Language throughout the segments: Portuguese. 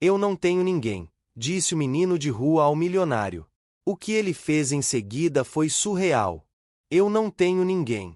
Eu não tenho ninguém, disse o menino de rua ao milionário. O que ele fez em seguida foi surreal. Eu não tenho ninguém.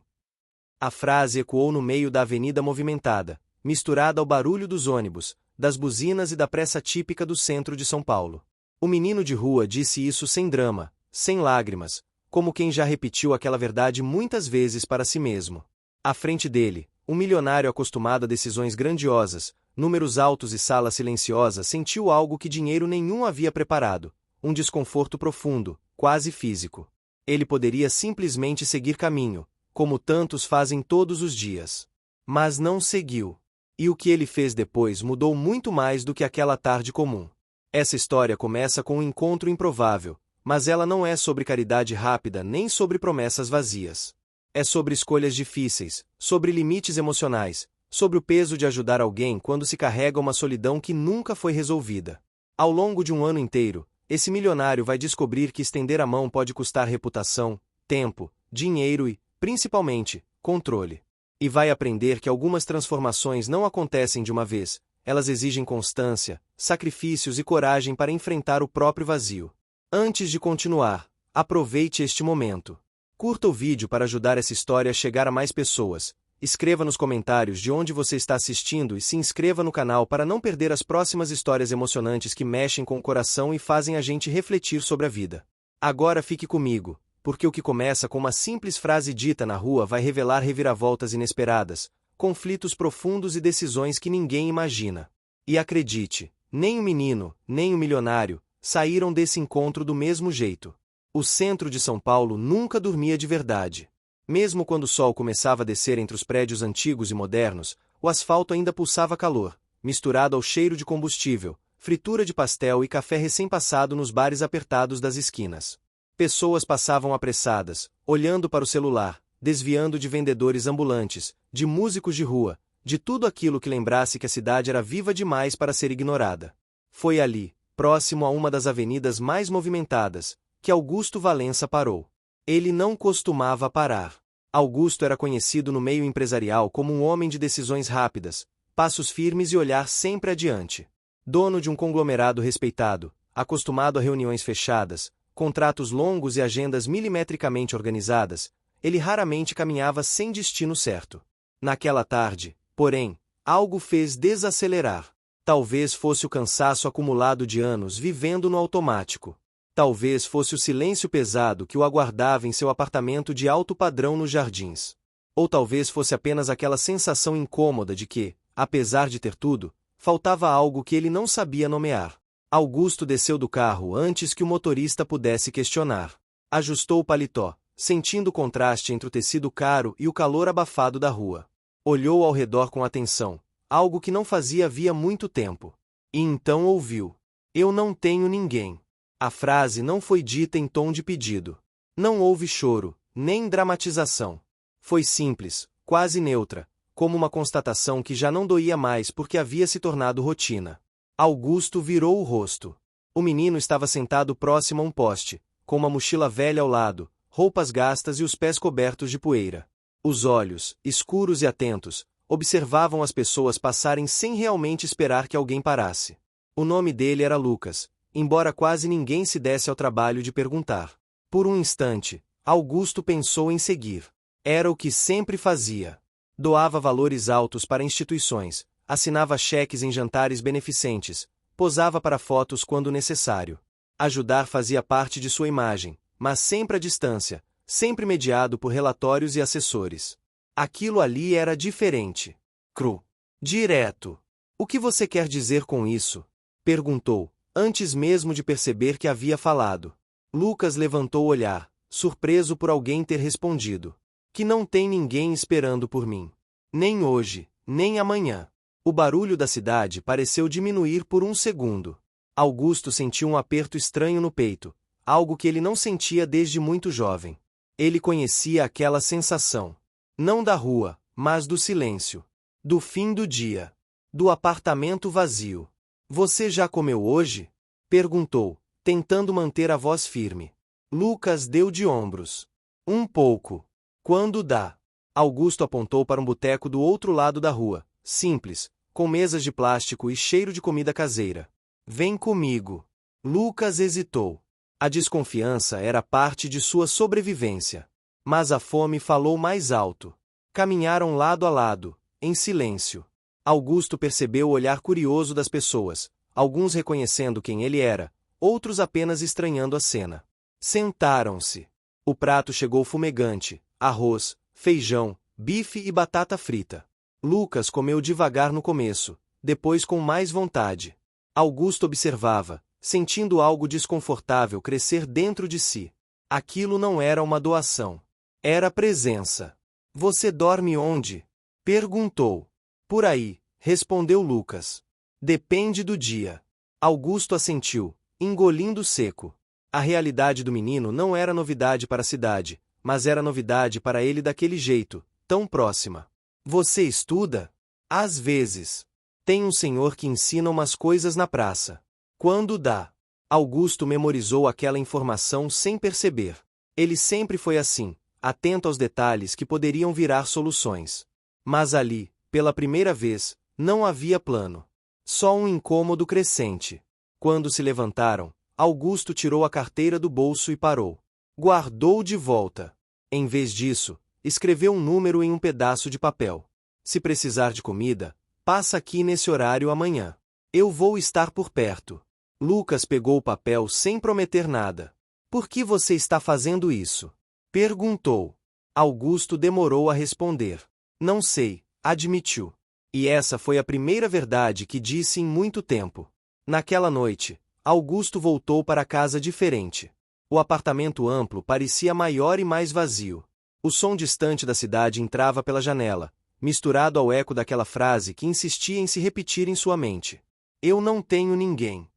A frase ecoou no meio da avenida movimentada, misturada ao barulho dos ônibus, das buzinas e da pressa típica do centro de São Paulo. O menino de rua disse isso sem drama, sem lágrimas, como quem já repetiu aquela verdade muitas vezes para si mesmo. À frente dele, um milionário acostumado a decisões grandiosas, números altos e sala silenciosa, sentiu algo que dinheiro nenhum havia preparado, um desconforto profundo, quase físico. Ele poderia simplesmente seguir caminho, como tantos fazem todos os dias. Mas não seguiu. E o que ele fez depois mudou muito mais do que aquela tarde comum. Essa história começa com um encontro improvável, mas ela não é sobre caridade rápida nem sobre promessas vazias. É sobre escolhas difíceis, sobre limites emocionais, sobre o peso de ajudar alguém quando se carrega uma solidão que nunca foi resolvida. Ao longo de um ano inteiro, esse milionário vai descobrir que estender a mão pode custar reputação, tempo, dinheiro e, principalmente, controle. E vai aprender que algumas transformações não acontecem de uma vez, elas exigem constância, sacrifícios e coragem para enfrentar o próprio vazio. Antes de continuar, aproveite este momento. Curta o vídeo para ajudar essa história a chegar a mais pessoas. Escreva nos comentários de onde você está assistindo e se inscreva no canal para não perder as próximas histórias emocionantes que mexem com o coração e fazem a gente refletir sobre a vida. Agora fique comigo, porque o que começa com uma simples frase dita na rua vai revelar reviravoltas inesperadas, conflitos profundos e decisões que ninguém imagina. E acredite, nem o menino, nem o milionário, saíram desse encontro do mesmo jeito. O centro de São Paulo nunca dormia de verdade. Mesmo quando o sol começava a descer entre os prédios antigos e modernos, o asfalto ainda pulsava calor, misturado ao cheiro de combustível, fritura de pastel e café recém-passado nos bares apertados das esquinas. Pessoas passavam apressadas, olhando para o celular, desviando de vendedores ambulantes, de músicos de rua, de tudo aquilo que lembrasse que a cidade era viva demais para ser ignorada. Foi ali, próximo a uma das avenidas mais movimentadas, que Augusto Valença parou. Ele não costumava parar. Augusto era conhecido no meio empresarial como um homem de decisões rápidas, passos firmes e olhar sempre adiante. Dono de um conglomerado respeitado, acostumado a reuniões fechadas, contratos longos e agendas milimetricamente organizadas, ele raramente caminhava sem destino certo. Naquela tarde, porém, algo fez desacelerar. Talvez fosse o cansaço acumulado de anos vivendo no automático. Talvez fosse o silêncio pesado que o aguardava em seu apartamento de alto padrão nos Jardins. Ou talvez fosse apenas aquela sensação incômoda de que, apesar de ter tudo, faltava algo que ele não sabia nomear. Augusto desceu do carro antes que o motorista pudesse questionar. Ajustou o paletó, sentindo o contraste entre o tecido caro e o calor abafado da rua. Olhou ao redor com atenção, algo que não fazia havia muito tempo. E então ouviu: "Eu não tenho ninguém." A frase não foi dita em tom de pedido. Não houve choro, nem dramatização. Foi simples, quase neutra, como uma constatação que já não doía mais porque havia se tornado rotina. Augusto virou o rosto. O menino estava sentado próximo a um poste, com uma mochila velha ao lado, roupas gastas e os pés cobertos de poeira. Os olhos, escuros e atentos, observavam as pessoas passarem sem realmente esperar que alguém parasse. O nome dele era Lucas, embora quase ninguém se desse ao trabalho de perguntar. Por um instante, Augusto pensou em seguir. Era o que sempre fazia. Doava valores altos para instituições, assinava cheques em jantares beneficentes, posava para fotos quando necessário. Ajudar fazia parte de sua imagem, mas sempre à distância, sempre mediado por relatórios e assessores. Aquilo ali era diferente. Cru. Direto. "O que você quer dizer com isso?" perguntou, antes mesmo de perceber que havia falado. Lucas levantou o olhar, surpreso por alguém ter respondido: "Que não tem ninguém esperando por mim. Nem hoje, nem amanhã." O barulho da cidade pareceu diminuir por um segundo. Augusto sentiu um aperto estranho no peito, algo que ele não sentia desde muito jovem. Ele conhecia aquela sensação. Não da rua, mas do silêncio. Do fim do dia. Do apartamento vazio. "Você já comeu hoje?" perguntou, tentando manter a voz firme. Lucas deu de ombros. "Um pouco. Quando dá?" Augusto apontou para um boteco do outro lado da rua, simples, com mesas de plástico e cheiro de comida caseira. Vem comigo. Lucas hesitou. A desconfiança era parte de sua sobrevivência. Mas a fome falou mais alto. Caminharam lado a lado, em silêncio. Augusto percebeu o olhar curioso das pessoas, alguns reconhecendo quem ele era, outros apenas estranhando a cena. Sentaram-se. O prato chegou fumegante, arroz, feijão, bife e batata frita. Lucas comeu devagar no começo, depois com mais vontade. Augusto observava, sentindo algo desconfortável crescer dentro de si. Aquilo não era uma doação. Era presença. Você dorme onde? Perguntou. Por aí, respondeu Lucas. Depende do dia. Augusto assentiu, engolindo seco. A realidade do menino não era novidade para a cidade, mas era novidade para ele daquele jeito, tão próxima. Você estuda? Às vezes. Tem um senhor que ensina umas coisas na praça. Quando dá. Augusto memorizou aquela informação sem perceber. Ele sempre foi assim, atento aos detalhes que poderiam virar soluções. Mas ali, pela primeira vez, não havia plano. Só um incômodo crescente. Quando se levantaram, Augusto tirou a carteira do bolso e parou. Guardou de volta. Em vez disso, escreveu um número em um pedaço de papel. Se precisar de comida, passa aqui nesse horário amanhã. Eu vou estar por perto. Lucas pegou o papel sem prometer nada. Por que você está fazendo isso? Perguntou. Augusto demorou a responder. Não sei, admitiu. E essa foi a primeira verdade que disse em muito tempo. Naquela noite, Augusto voltou para casa diferente. O apartamento amplo parecia maior e mais vazio. O som distante da cidade entrava pela janela, misturado ao eco daquela frase que insistia em se repetir em sua mente. Eu não tenho ninguém.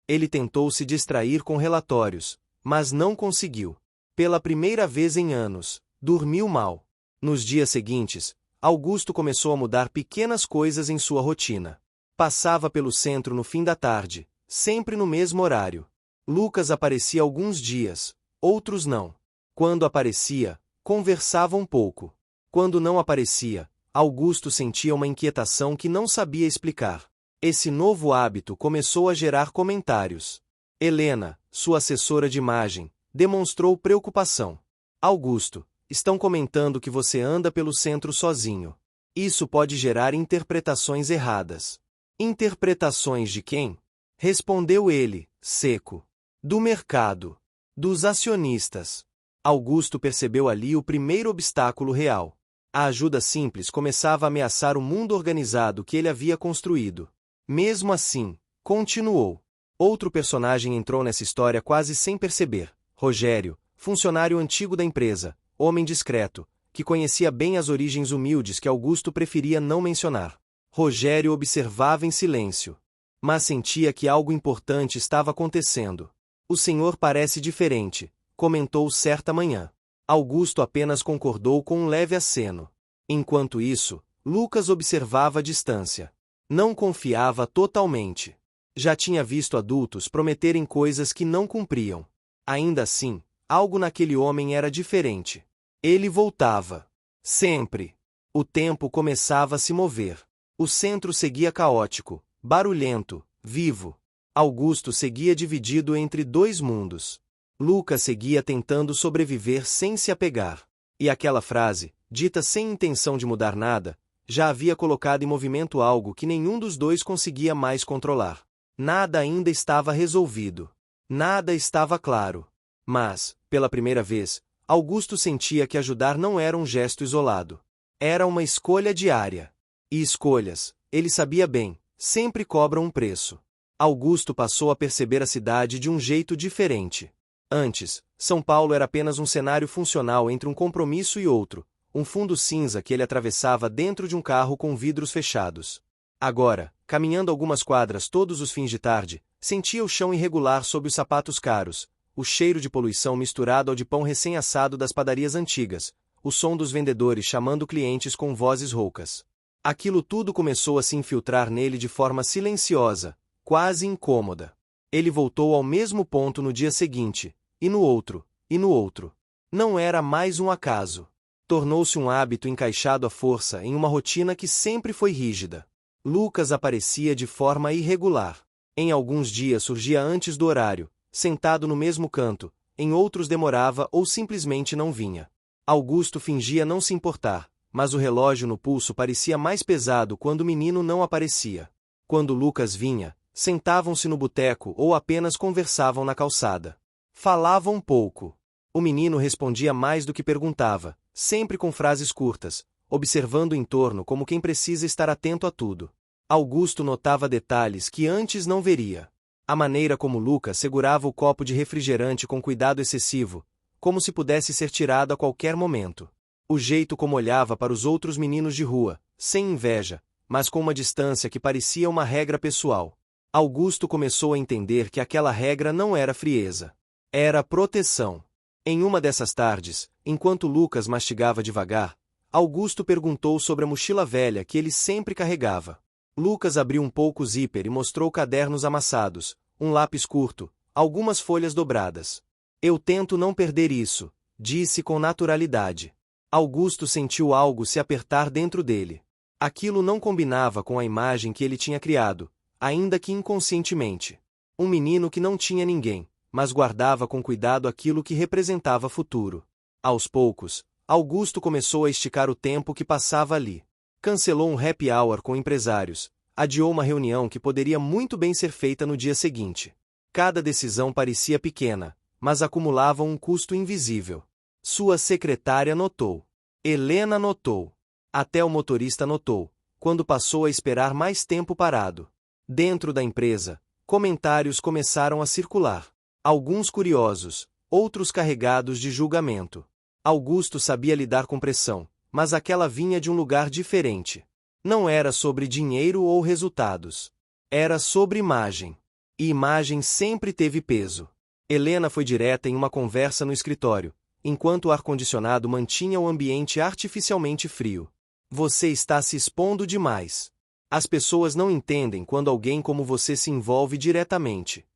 Ele tentou se distrair com relatórios, mas não conseguiu. Pela primeira vez em anos, dormiu mal. Nos dias seguintes, Augusto começou a mudar pequenas coisas em sua rotina. Passava pelo centro no fim da tarde, sempre no mesmo horário. Lucas aparecia alguns dias, outros não. Quando aparecia, conversava um pouco. Quando não aparecia, Augusto sentia uma inquietação que não sabia explicar. Esse novo hábito começou a gerar comentários. Helena, sua assessora de imagem, demonstrou preocupação. Augusto, estão comentando que você anda pelo centro sozinho. Isso pode gerar interpretações erradas. Interpretações de quem? Respondeu ele, seco. Do mercado. Dos acionistas. Augusto percebeu ali o primeiro obstáculo real. A ajuda simples começava a ameaçar o mundo organizado que ele havia construído. Mesmo assim, continuou. Outro personagem entrou nessa história quase sem perceber. Rogério, funcionário antigo da empresa, homem discreto, que conhecia bem as origens humildes que Augusto preferia não mencionar. Rogério observava em silêncio. Mas sentia que algo importante estava acontecendo. O senhor parece diferente, comentou certa manhã. Augusto apenas concordou com um leve aceno. Enquanto isso, Lucas observava à distância. Não confiava totalmente. Já tinha visto adultos prometerem coisas que não cumpriam. Ainda assim, algo naquele homem era diferente. Ele voltava. Sempre. O tempo começava a se mover. O centro seguia caótico, barulhento, vivo. Augusto seguia dividido entre dois mundos. Lucas seguia tentando sobreviver sem se apegar. E aquela frase, dita sem intenção de mudar nada, já havia colocado em movimento algo que nenhum dos dois conseguia mais controlar. Nada ainda estava resolvido. Nada estava claro. Mas, pela primeira vez, Augusto sentia que ajudar não era um gesto isolado. Era uma escolha diária. E escolhas, ele sabia bem, sempre cobram um preço. Augusto passou a perceber a cidade de um jeito diferente. Antes, São Paulo era apenas um cenário funcional entre um compromisso e outro, um fundo cinza que ele atravessava dentro de um carro com vidros fechados. Agora, caminhando algumas quadras todos os fins de tarde, sentia o chão irregular sob os sapatos caros, o cheiro de poluição misturado ao de pão recém-assado das padarias antigas, o som dos vendedores chamando clientes com vozes roucas. Aquilo tudo começou a se infiltrar nele de forma silenciosa, quase incômoda. Ele voltou ao mesmo ponto no dia seguinte, e no outro, e no outro. Não era mais um acaso. Tornou-se um hábito encaixado à força em uma rotina que sempre foi rígida. Lucas aparecia de forma irregular. Em alguns dias surgia antes do horário, sentado no mesmo canto, em outros demorava ou simplesmente não vinha. Augusto fingia não se importar, mas o relógio no pulso parecia mais pesado quando o menino não aparecia. Quando Lucas vinha, sentavam-se no boteco ou apenas conversavam na calçada. Falavam pouco. O menino respondia mais do que perguntava, sempre com frases curtas, observando o entorno como quem precisa estar atento a tudo. Augusto notava detalhes que antes não veria. A maneira como Lucas segurava o copo de refrigerante com cuidado excessivo, como se pudesse ser tirado a qualquer momento. O jeito como olhava para os outros meninos de rua, sem inveja, mas com uma distância que parecia uma regra pessoal. Augusto começou a entender que aquela regra não era frieza. Era proteção. Em uma dessas tardes, enquanto Lucas mastigava devagar, Augusto perguntou sobre a mochila velha que ele sempre carregava. Lucas abriu um pouco o zíper e mostrou cadernos amassados, um lápis curto, algumas folhas dobradas. Eu tento não perder isso, disse com naturalidade. Augusto sentiu algo se apertar dentro dele. Aquilo não combinava com a imagem que ele tinha criado, ainda que inconscientemente. Um menino que não tinha ninguém, mas guardava com cuidado aquilo que representava futuro. Aos poucos, Augusto começou a esticar o tempo que passava ali. Cancelou um happy hour com empresários, adiou uma reunião que poderia muito bem ser feita no dia seguinte. Cada decisão parecia pequena, mas acumulava um custo invisível. Sua secretária notou. Helena notou. Até o motorista notou, quando passou a esperar mais tempo parado. Dentro da empresa, comentários começaram a circular. Alguns curiosos, outros carregados de julgamento. Augusto sabia lidar com pressão, mas aquela vinha de um lugar diferente. Não era sobre dinheiro ou resultados. Era sobre imagem. E imagem sempre teve peso. Helena foi direta em uma conversa no escritório, enquanto o ar-condicionado mantinha o ambiente artificialmente frio. Você está se expondo demais. As pessoas não entendem quando alguém como você se envolve diretamente.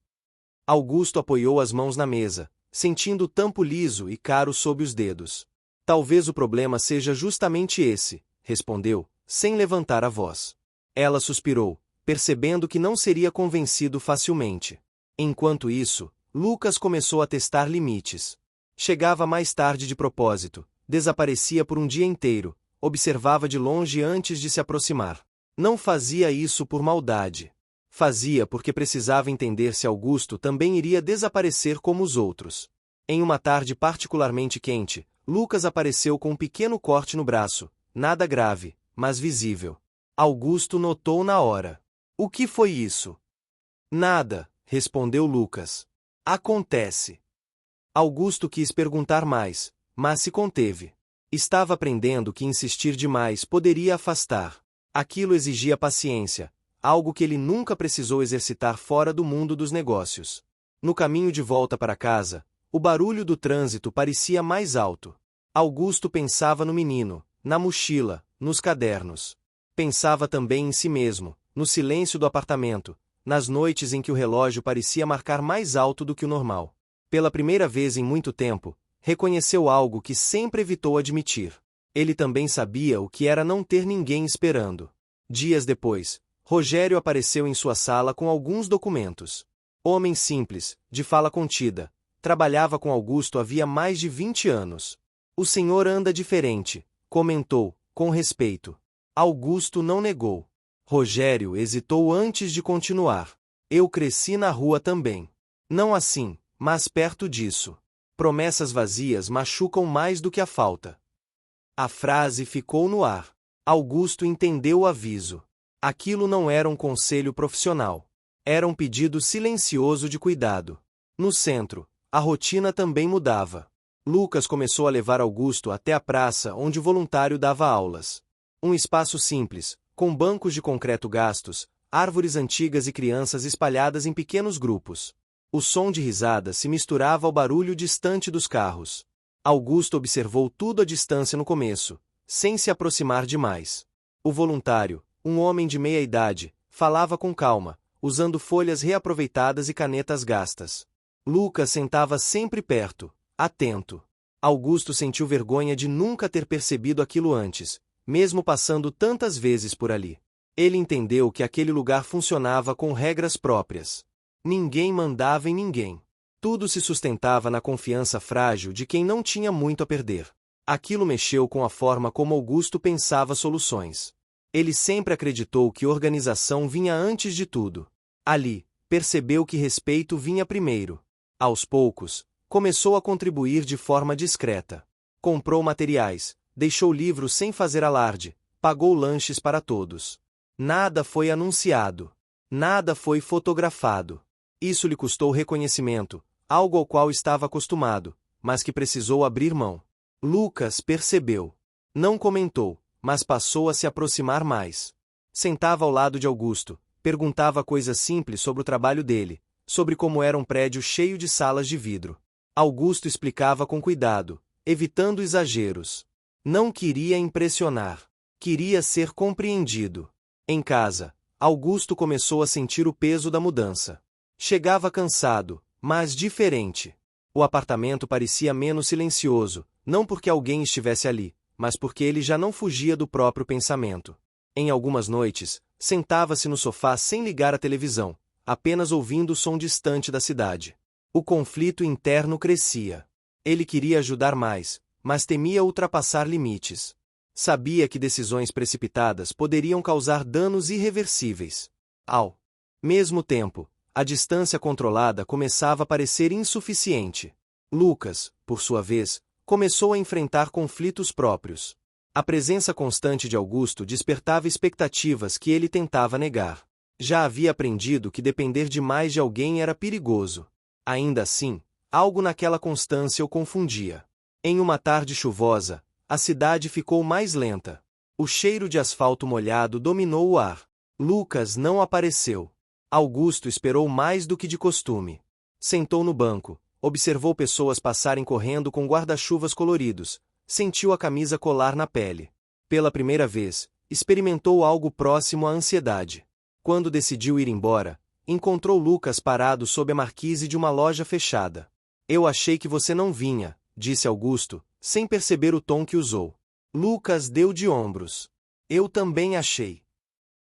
Augusto apoiou as mãos na mesa, sentindo o tampo liso e caro sob os dedos. Talvez o problema seja justamente esse, respondeu, sem levantar a voz. Ela suspirou, percebendo que não seria convencido facilmente. Enquanto isso, Lucas começou a testar limites. Chegava mais tarde de propósito, desaparecia por um dia inteiro, observava de longe antes de se aproximar. Não fazia isso por maldade. Fazia porque precisava entender se Augusto também iria desaparecer como os outros. Em uma tarde particularmente quente, Lucas apareceu com um pequeno corte no braço, nada grave, mas visível. Augusto notou na hora. O que foi isso? Nada, respondeu Lucas. Acontece. Augusto quis perguntar mais, mas se conteve. Estava aprendendo que insistir demais poderia afastar. Aquilo exigia paciência, algo que ele nunca precisou exercitar fora do mundo dos negócios. No caminho de volta para casa, o barulho do trânsito parecia mais alto. Augusto pensava no menino, na mochila, nos cadernos. Pensava também em si mesmo, no silêncio do apartamento, nas noites em que o relógio parecia marcar mais alto do que o normal. Pela primeira vez em muito tempo, reconheceu algo que sempre evitou admitir. Ele também sabia o que era não ter ninguém esperando. Dias depois, Rogério apareceu em sua sala com alguns documentos. Homem simples, de fala contida, trabalhava com Augusto havia mais de 20 anos. O senhor anda diferente, comentou, com respeito. Augusto não negou. Rogério hesitou antes de continuar. Eu cresci na rua também. Não assim, mas perto disso. Promessas vazias machucam mais do que a falta. A frase ficou no ar. Augusto entendeu o aviso. Aquilo não era um conselho profissional. Era um pedido silencioso de cuidado. No centro, a rotina também mudava. Lucas começou a levar Augusto até a praça onde o voluntário dava aulas. Um espaço simples, com bancos de concreto gastos, árvores antigas e crianças espalhadas em pequenos grupos. O som de risadas se misturava ao barulho distante dos carros. Augusto observou tudo à distância no começo, sem se aproximar demais. O voluntário, um homem de meia idade, falava com calma, usando folhas reaproveitadas e canetas gastas. Lucas sentava sempre perto, atento. Augusto sentiu vergonha de nunca ter percebido aquilo antes, mesmo passando tantas vezes por ali. Ele entendeu que aquele lugar funcionava com regras próprias. Ninguém mandava em ninguém. Tudo se sustentava na confiança frágil de quem não tinha muito a perder. Aquilo mexeu com a forma como Augusto pensava soluções. Ele sempre acreditou que organização vinha antes de tudo. Ali, percebeu que respeito vinha primeiro. Aos poucos, começou a contribuir de forma discreta. Comprou materiais, deixou livros sem fazer alarde, pagou lanches para todos. Nada foi anunciado. Nada foi fotografado. Isso lhe custou reconhecimento, algo ao qual estava acostumado, mas que precisou abrir mão. Lucas percebeu. Não comentou, mas passou a se aproximar mais. Sentava ao lado de Augusto, perguntava coisas simples sobre o trabalho dele, sobre como era um prédio cheio de salas de vidro. Augusto explicava com cuidado, evitando exageros. Não queria impressionar. Queria ser compreendido. Em casa, Augusto começou a sentir o peso da mudança. Chegava cansado, mas diferente. O apartamento parecia menos silencioso, não porque alguém estivesse ali, mas porque ele já não fugia do próprio pensamento. Em algumas noites, sentava-se no sofá sem ligar a televisão, apenas ouvindo o som distante da cidade. O conflito interno crescia. Ele queria ajudar mais, mas temia ultrapassar limites. Sabia que decisões precipitadas poderiam causar danos irreversíveis. Ao mesmo tempo, a distância controlada começava a parecer insuficiente. Lucas, por sua vez, começou a enfrentar conflitos próprios. A presença constante de Augusto despertava expectativas que ele tentava negar. Já havia aprendido que depender demais de alguém era perigoso. Ainda assim, algo naquela constância o confundia. Em uma tarde chuvosa, a cidade ficou mais lenta. O cheiro de asfalto molhado dominou o ar. Lucas não apareceu. Augusto esperou mais do que de costume. Sentou no banco, observou pessoas passarem correndo com guarda-chuvas coloridos, sentiu a camisa colar na pele. Pela primeira vez, experimentou algo próximo à ansiedade. Quando decidiu ir embora, encontrou Lucas parado sob a marquise de uma loja fechada. Eu achei que você não vinha, disse Augusto, sem perceber o tom que usou. Lucas deu de ombros. Eu também achei.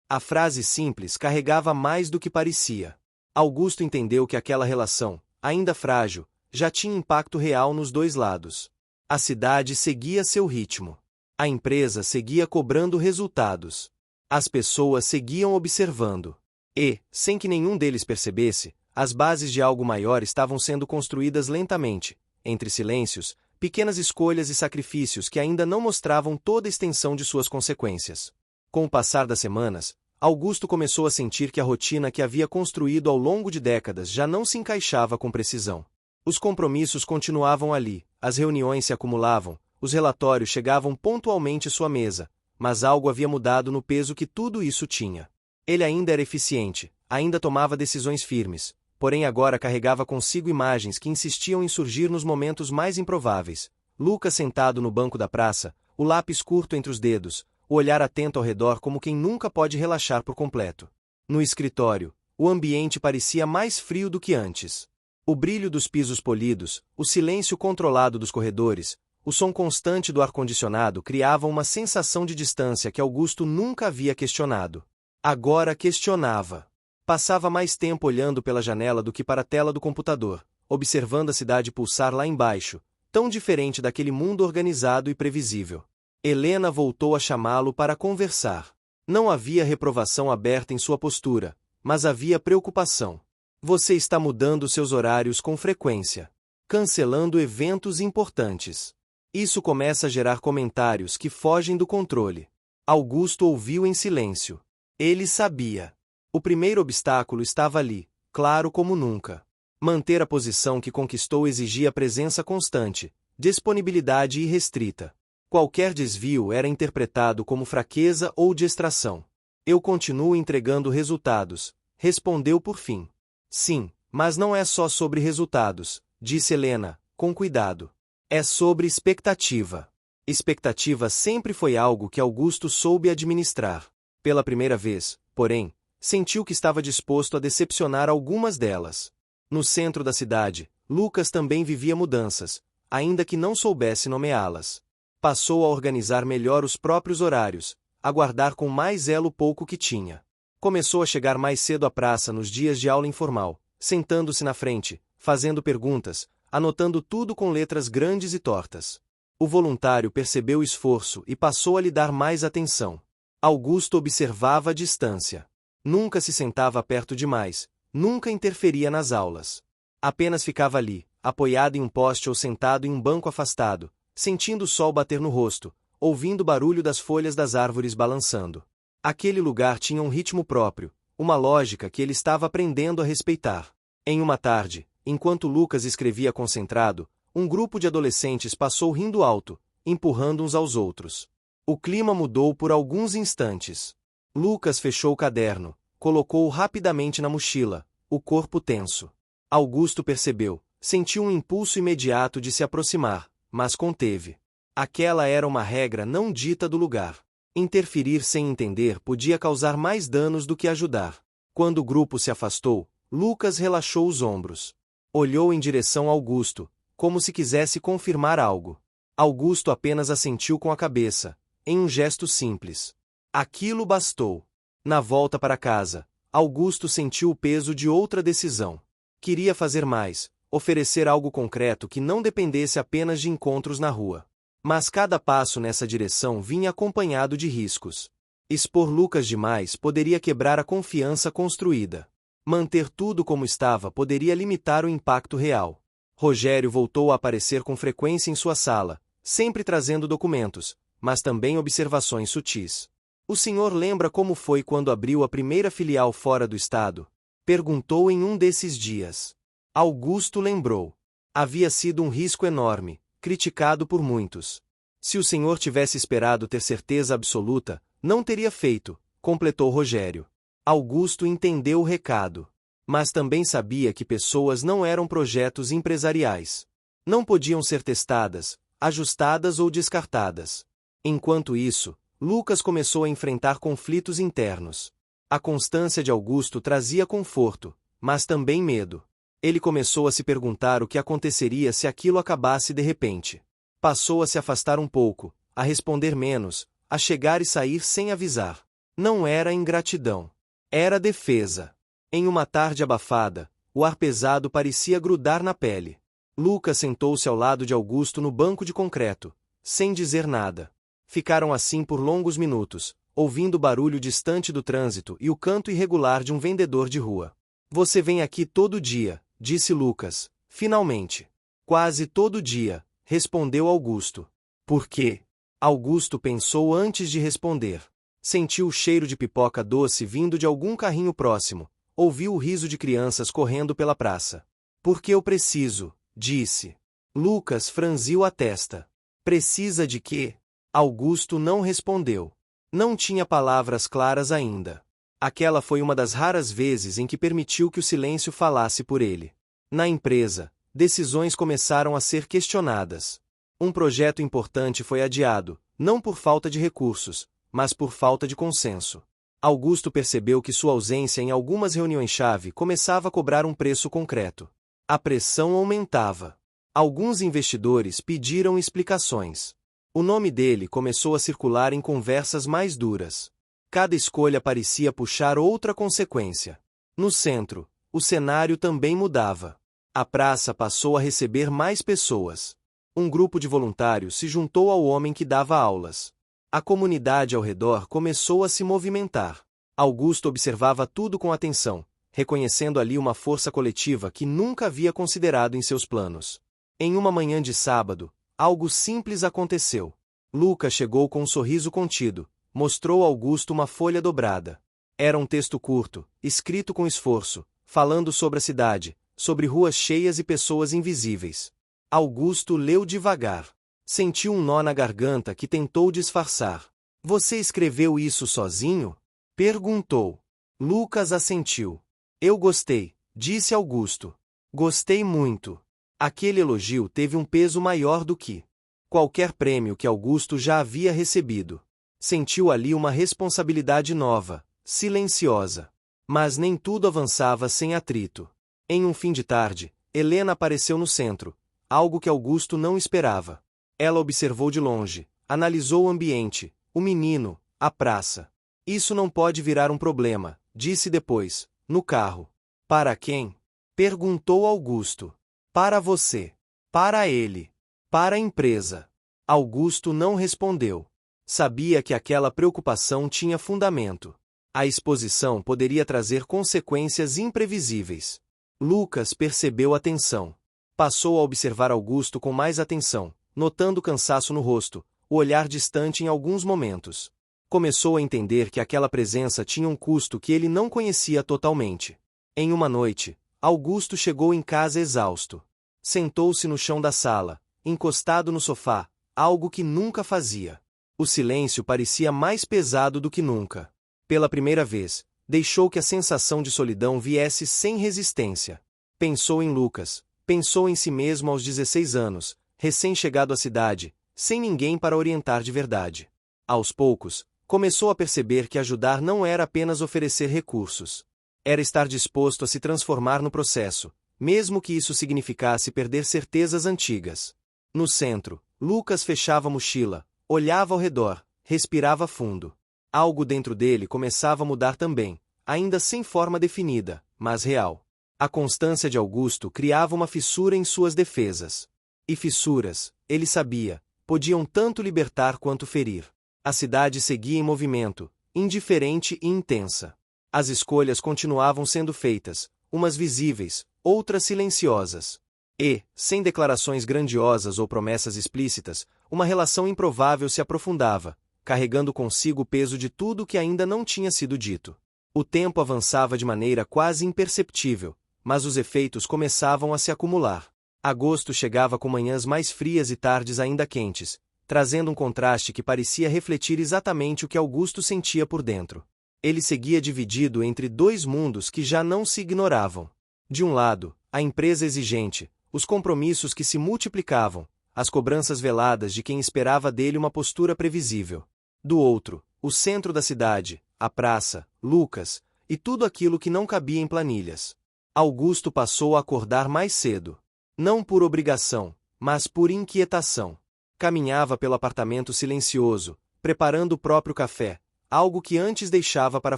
A frase simples carregava mais do que parecia. Augusto entendeu que aquela relação, ainda frágil, já tinha impacto real nos dois lados. A cidade seguia seu ritmo. A empresa seguia cobrando resultados. As pessoas seguiam observando. E, sem que nenhum deles percebesse, as bases de algo maior estavam sendo construídas lentamente, entre silêncios, pequenas escolhas e sacrifícios que ainda não mostravam toda a extensão de suas consequências. Com o passar das semanas, Augusto começou a sentir que a rotina que havia construído ao longo de décadas já não se encaixava com precisão. Os compromissos continuavam ali, as reuniões se acumulavam, os relatórios chegavam pontualmente à sua mesa, mas algo havia mudado no peso que tudo isso tinha. Ele ainda era eficiente, ainda tomava decisões firmes, porém agora carregava consigo imagens que insistiam em surgir nos momentos mais improváveis. Lucas sentado no banco da praça, o lápis curto entre os dedos, o olhar atento ao redor como quem nunca pode relaxar por completo. No escritório, o ambiente parecia mais frio do que antes. O brilho dos pisos polidos, o silêncio controlado dos corredores, o som constante do ar-condicionado criavam uma sensação de distância que Augusto nunca havia questionado. Agora questionava. Passava mais tempo olhando pela janela do que para a tela do computador, observando a cidade pulsar lá embaixo, tão diferente daquele mundo organizado e previsível. Helena voltou a chamá-lo para conversar. Não havia reprovação aberta em sua postura, mas havia preocupação. Você está mudando seus horários com frequência, cancelando eventos importantes. Isso começa a gerar comentários que fogem do controle. Augusto ouviu em silêncio. Ele sabia. O primeiro obstáculo estava ali, claro como nunca. Manter a posição que conquistou exigia presença constante, disponibilidade irrestrita. Qualquer desvio era interpretado como fraqueza ou distração. Eu continuo entregando resultados, respondeu por fim. Sim, mas não é só sobre resultados, disse Helena, com cuidado. É sobre expectativa. Expectativa sempre foi algo que Augusto soube administrar. Pela primeira vez, porém, sentiu que estava disposto a decepcionar algumas delas. No centro da cidade, Lucas também vivia mudanças, ainda que não soubesse nomeá-las. Passou a organizar melhor os próprios horários, a guardar com mais zelo o pouco que tinha. Começou a chegar mais cedo à praça nos dias de aula informal, sentando-se na frente, fazendo perguntas, anotando tudo com letras grandes e tortas. O voluntário percebeu o esforço e passou a lhe dar mais atenção. Augusto observava à distância. Nunca se sentava perto demais, nunca interferia nas aulas. Apenas ficava ali, apoiado em um poste ou sentado em um banco afastado, sentindo o sol bater no rosto, ouvindo o barulho das folhas das árvores balançando. Aquele lugar tinha um ritmo próprio, uma lógica que ele estava aprendendo a respeitar. Em uma tarde, enquanto Lucas escrevia concentrado, um grupo de adolescentes passou rindo alto, empurrando uns aos outros. O clima mudou por alguns instantes. Lucas fechou o caderno, colocou-o rapidamente na mochila, o corpo tenso. Augusto percebeu, sentiu um impulso imediato de se aproximar, mas conteve. Aquela era uma regra não dita do lugar. Interferir sem entender podia causar mais danos do que ajudar. Quando o grupo se afastou, Lucas relaxou os ombros. Olhou em direção a Augusto, como se quisesse confirmar algo. Augusto apenas assentiu com a cabeça, em um gesto simples. Aquilo bastou. Na volta para casa, Augusto sentiu o peso de outra decisão. Queria fazer mais, oferecer algo concreto que não dependesse apenas de encontros na rua. Mas cada passo nessa direção vinha acompanhado de riscos. Expor Lucas demais poderia quebrar a confiança construída. Manter tudo como estava poderia limitar o impacto real. Rogério voltou a aparecer com frequência em sua sala, sempre trazendo documentos, mas também observações sutis. O senhor lembra como foi quando abriu a primeira filial fora do estado? Perguntou em um desses dias. Augusto lembrou. Havia sido um risco enorme, criticado por muitos. Se o senhor tivesse esperado ter certeza absoluta, não teria feito, completou Rogério. Augusto entendeu o recado. Mas também sabia que pessoas não eram projetos empresariais. Não podiam ser testadas, ajustadas ou descartadas. Enquanto isso, Lucas começou a enfrentar conflitos internos. A constância de Augusto trazia conforto, mas também medo. Ele começou a se perguntar o que aconteceria se aquilo acabasse de repente. Passou a se afastar um pouco, a responder menos, a chegar e sair sem avisar. Não era ingratidão. Era defesa. Em uma tarde abafada, o ar pesado parecia grudar na pele. Lucas sentou-se ao lado de Augusto no banco de concreto, sem dizer nada. Ficaram assim por longos minutos, ouvindo o barulho distante do trânsito e o canto irregular de um vendedor de rua. Você vem aqui todo dia, disse Lucas, finalmente. Quase todo dia, respondeu Augusto. Por quê? Augusto pensou antes de responder. Sentiu o cheiro de pipoca doce vindo de algum carrinho próximo, ouviu o riso de crianças correndo pela praça. Porque eu preciso, disse. Lucas franziu a testa. Precisa de quê? Augusto não respondeu. Não tinha palavras claras ainda. Aquela foi uma das raras vezes em que permitiu que o silêncio falasse por ele. Na empresa, decisões começaram a ser questionadas. Um projeto importante foi adiado, não por falta de recursos, mas por falta de consenso. Augusto percebeu que sua ausência em algumas reuniões-chave começava a cobrar um preço concreto. A pressão aumentava. Alguns investidores pediram explicações. O nome dele começou a circular em conversas mais duras. Cada escolha parecia puxar outra consequência. No centro, o cenário também mudava. A praça passou a receber mais pessoas. Um grupo de voluntários se juntou ao homem que dava aulas. A comunidade ao redor começou a se movimentar. Augusto observava tudo com atenção, reconhecendo ali uma força coletiva que nunca havia considerado em seus planos. Em uma manhã de sábado, algo simples aconteceu. Lucas chegou com um sorriso contido, mostrou a Augusto uma folha dobrada. Era um texto curto, escrito com esforço, falando sobre a cidade, sobre ruas cheias e pessoas invisíveis. Augusto leu devagar. Sentiu um nó na garganta que tentou disfarçar. Você escreveu isso sozinho? Perguntou. Lucas assentiu. Eu gostei, disse Augusto. Gostei muito. Aquele elogio teve um peso maior do que qualquer prêmio que Augusto já havia recebido. Sentiu ali uma responsabilidade nova, silenciosa. Mas nem tudo avançava sem atrito. Em um fim de tarde, Helena apareceu no centro, algo que Augusto não esperava. Ela observou de longe, analisou o ambiente, o menino, A praça. Isso não pode virar um problema, disse depois, no carro. Para quem? Perguntou Augusto. Para você. Para ele. Para a empresa. Augusto não respondeu. Sabia que aquela preocupação tinha fundamento. A exposição poderia trazer consequências imprevisíveis. Lucas percebeu a tensão. Passou a observar Augusto com mais atenção, notando cansaço no rosto, o olhar distante em alguns momentos. Começou a entender que aquela presença tinha um custo que ele não conhecia totalmente. Em uma noite, Augusto chegou em casa exausto. Sentou-se no chão da sala, encostado no sofá, algo que nunca fazia. O silêncio parecia mais pesado do que nunca. Pela primeira vez, deixou que a sensação de solidão viesse sem resistência. Pensou em Lucas, pensou em si mesmo aos 16 anos, recém-chegado à cidade, sem ninguém para orientar de verdade. Aos poucos, começou a perceber que ajudar não era apenas oferecer recursos. Era estar disposto a se transformar no processo, mesmo que isso significasse perder certezas antigas. No centro, Lucas fechava a mochila, olhava ao redor, respirava fundo. Algo dentro dele começava a mudar também, ainda sem forma definida, mas real. A constância de Augusto criava uma fissura em suas defesas. E fissuras, ele sabia, podiam tanto libertar quanto ferir. A cidade seguia em movimento, indiferente e intensa. As escolhas continuavam sendo feitas, umas visíveis, outras silenciosas. E, sem declarações grandiosas ou promessas explícitas, uma relação improvável se aprofundava, carregando consigo o peso de tudo que ainda não tinha sido dito. O tempo avançava de maneira quase imperceptível, mas os efeitos começavam a se acumular. Agosto chegava com manhãs mais frias e tardes ainda quentes, trazendo um contraste que parecia refletir exatamente o que Augusto sentia por dentro. Ele seguia dividido entre dois mundos que já não se ignoravam. De um lado, a empresa exigente, os compromissos que se multiplicavam, as cobranças veladas de quem esperava dele uma postura previsível. Do outro, o centro da cidade, a praça, Lucas, e tudo aquilo que não cabia em planilhas. Augusto passou a acordar mais cedo. Não por obrigação, mas por inquietação. Caminhava pelo apartamento silencioso, preparando o próprio café, algo que antes deixava para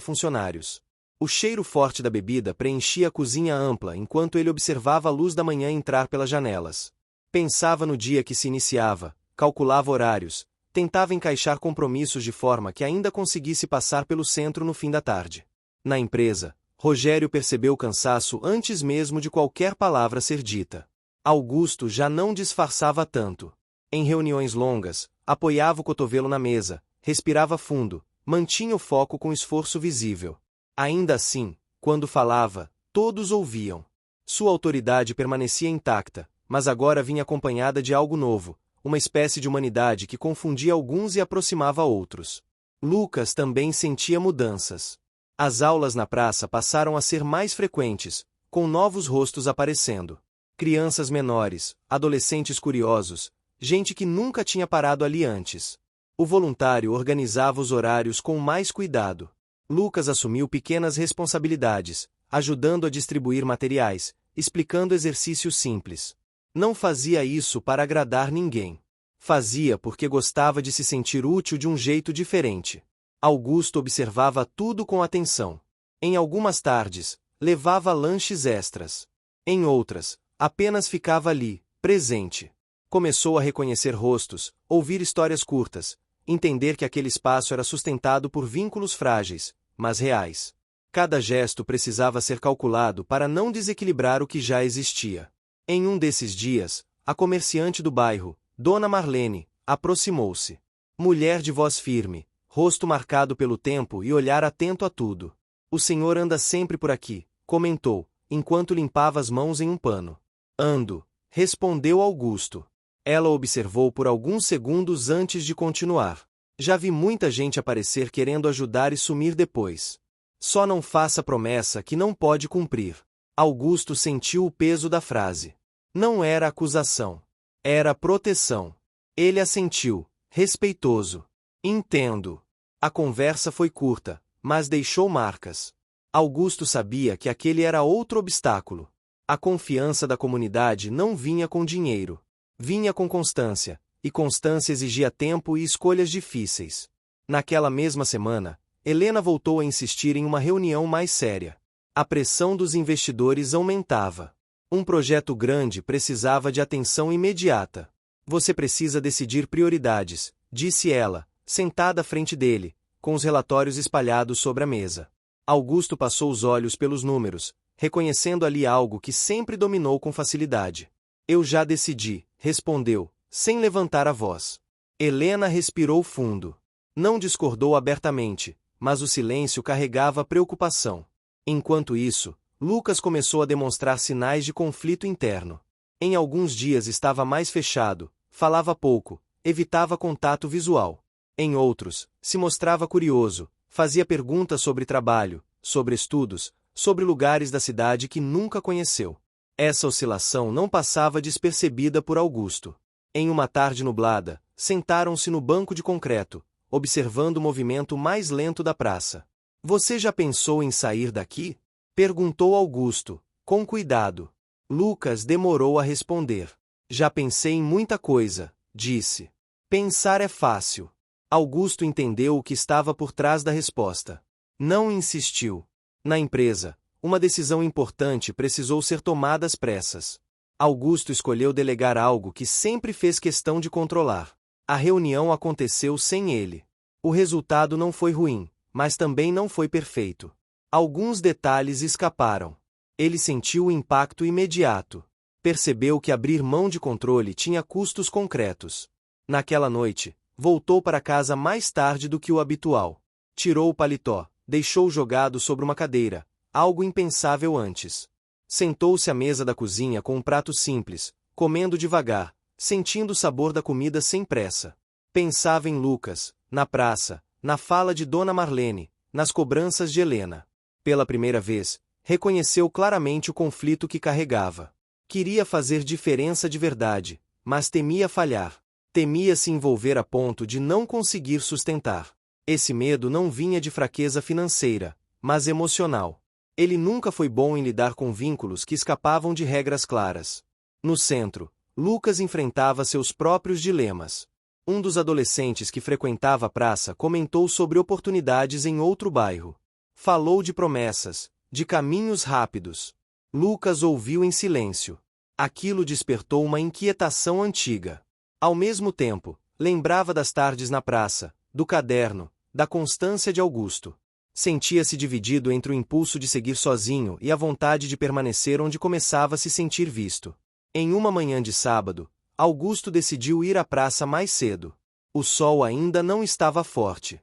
funcionários. O cheiro forte da bebida preenchia a cozinha ampla enquanto ele observava a luz da manhã entrar pelas janelas. Pensava no dia que se iniciava, calculava horários, tentava encaixar compromissos de forma que ainda conseguisse passar pelo centro no fim da tarde. Na empresa, Rogério percebeu o cansaço antes mesmo de qualquer palavra ser dita. Augusto já não disfarçava tanto. Em reuniões longas, apoiava o cotovelo na mesa, respirava fundo, mantinha o foco com esforço visível. Ainda assim, quando falava, todos ouviam. Sua autoridade permanecia intacta, mas agora vinha acompanhada de algo novo, uma espécie de humanidade que confundia alguns e aproximava outros. Lucas também sentia mudanças. As aulas na praça passaram a ser mais frequentes, com novos rostos aparecendo. Crianças menores, adolescentes curiosos, gente que nunca tinha parado ali antes. O voluntário organizava os horários com mais cuidado. Lucas assumiu pequenas responsabilidades, ajudando a distribuir materiais, explicando exercícios simples. Não fazia isso para agradar ninguém. Fazia porque gostava de se sentir útil de um jeito diferente. Augusto observava tudo com atenção. Em algumas tardes, levava lanches extras. Em outras, apenas ficava ali, presente. Começou a reconhecer rostos, ouvir histórias curtas, entender que aquele espaço era sustentado por vínculos frágeis, mas reais. Cada gesto precisava ser calculado para não desequilibrar o que já existia. Em um desses dias, a comerciante do bairro, Dona Marlene, aproximou-se. Mulher de voz firme, rosto marcado pelo tempo e olhar atento a tudo. O senhor anda sempre por aqui, comentou, enquanto limpava as mãos em um pano. Ando, respondeu Augusto. Ela observou por alguns segundos antes de continuar. Já vi muita gente aparecer querendo ajudar e sumir depois. Só não faça promessa que não pode cumprir. Augusto sentiu o peso da frase. Não era acusação. Era proteção. Ele assentiu, respeitoso. Entendo. A conversa foi curta, mas deixou marcas. Augusto sabia que aquele era outro obstáculo. A confiança da comunidade não vinha com dinheiro. Vinha com constância, e constância exigia tempo e escolhas difíceis. Naquela mesma semana, Helena voltou a insistir em uma reunião mais séria. A pressão dos investidores aumentava. Um projeto grande precisava de atenção imediata. Você precisa decidir prioridades, disse ela, sentada à frente dele, com os relatórios espalhados sobre a mesa. Augusto passou os olhos pelos números, reconhecendo ali algo que sempre dominou com facilidade. Eu já decidi, respondeu, sem levantar a voz. Helena respirou fundo. Não discordou abertamente, mas o silêncio carregava preocupação. Enquanto isso, Lucas começou a demonstrar sinais de conflito interno. Em alguns dias estava mais fechado, falava pouco, evitava contato visual. Em outros, se mostrava curioso, fazia perguntas sobre trabalho, sobre estudos, sobre lugares da cidade que nunca conheceu. Essa oscilação não passava despercebida por Augusto. Em uma tarde nublada, sentaram-se no banco de concreto, observando o movimento mais lento da praça. Você já pensou em sair daqui? Perguntou Augusto, com cuidado. Lucas demorou a responder. Já pensei em muita coisa, disse. Pensar é fácil. Augusto entendeu o que estava por trás da resposta. Não insistiu. Na empresa, uma decisão importante precisou ser tomada às pressas. Augusto escolheu delegar algo que sempre fez questão de controlar. A reunião aconteceu sem ele. O resultado não foi ruim, mas também não foi perfeito. Alguns detalhes escaparam. Ele sentiu o impacto imediato. Percebeu que abrir mão de controle tinha custos concretos. Naquela noite, voltou para casa mais tarde do que o habitual. Tirou o paletó, deixou jogado sobre uma cadeira, algo impensável antes. Sentou-se à mesa da cozinha com um prato simples, comendo devagar, sentindo o sabor da comida sem pressa. Pensava em Lucas, na praça, na fala de Dona Marlene, nas cobranças de Helena. Pela primeira vez, reconheceu claramente o conflito que carregava. Queria fazer diferença de verdade, mas temia falhar. Temia se envolver a ponto de não conseguir sustentar. Esse medo não vinha de fraqueza financeira, mas emocional. Ele nunca foi bom em lidar com vínculos que escapavam de regras claras. No centro, Lucas enfrentava seus próprios dilemas. Um dos adolescentes que frequentava a praça comentou sobre oportunidades em outro bairro. Falou de promessas, de caminhos rápidos. Lucas ouviu em silêncio. Aquilo despertou uma inquietação antiga. Ao mesmo tempo, lembrava das tardes na praça, do caderno, da constância de Augusto. Sentia-se dividido entre o impulso de seguir sozinho e a vontade de permanecer onde começava a se sentir visto. Em uma manhã de sábado, Augusto decidiu ir à praça mais cedo. O sol ainda não estava forte.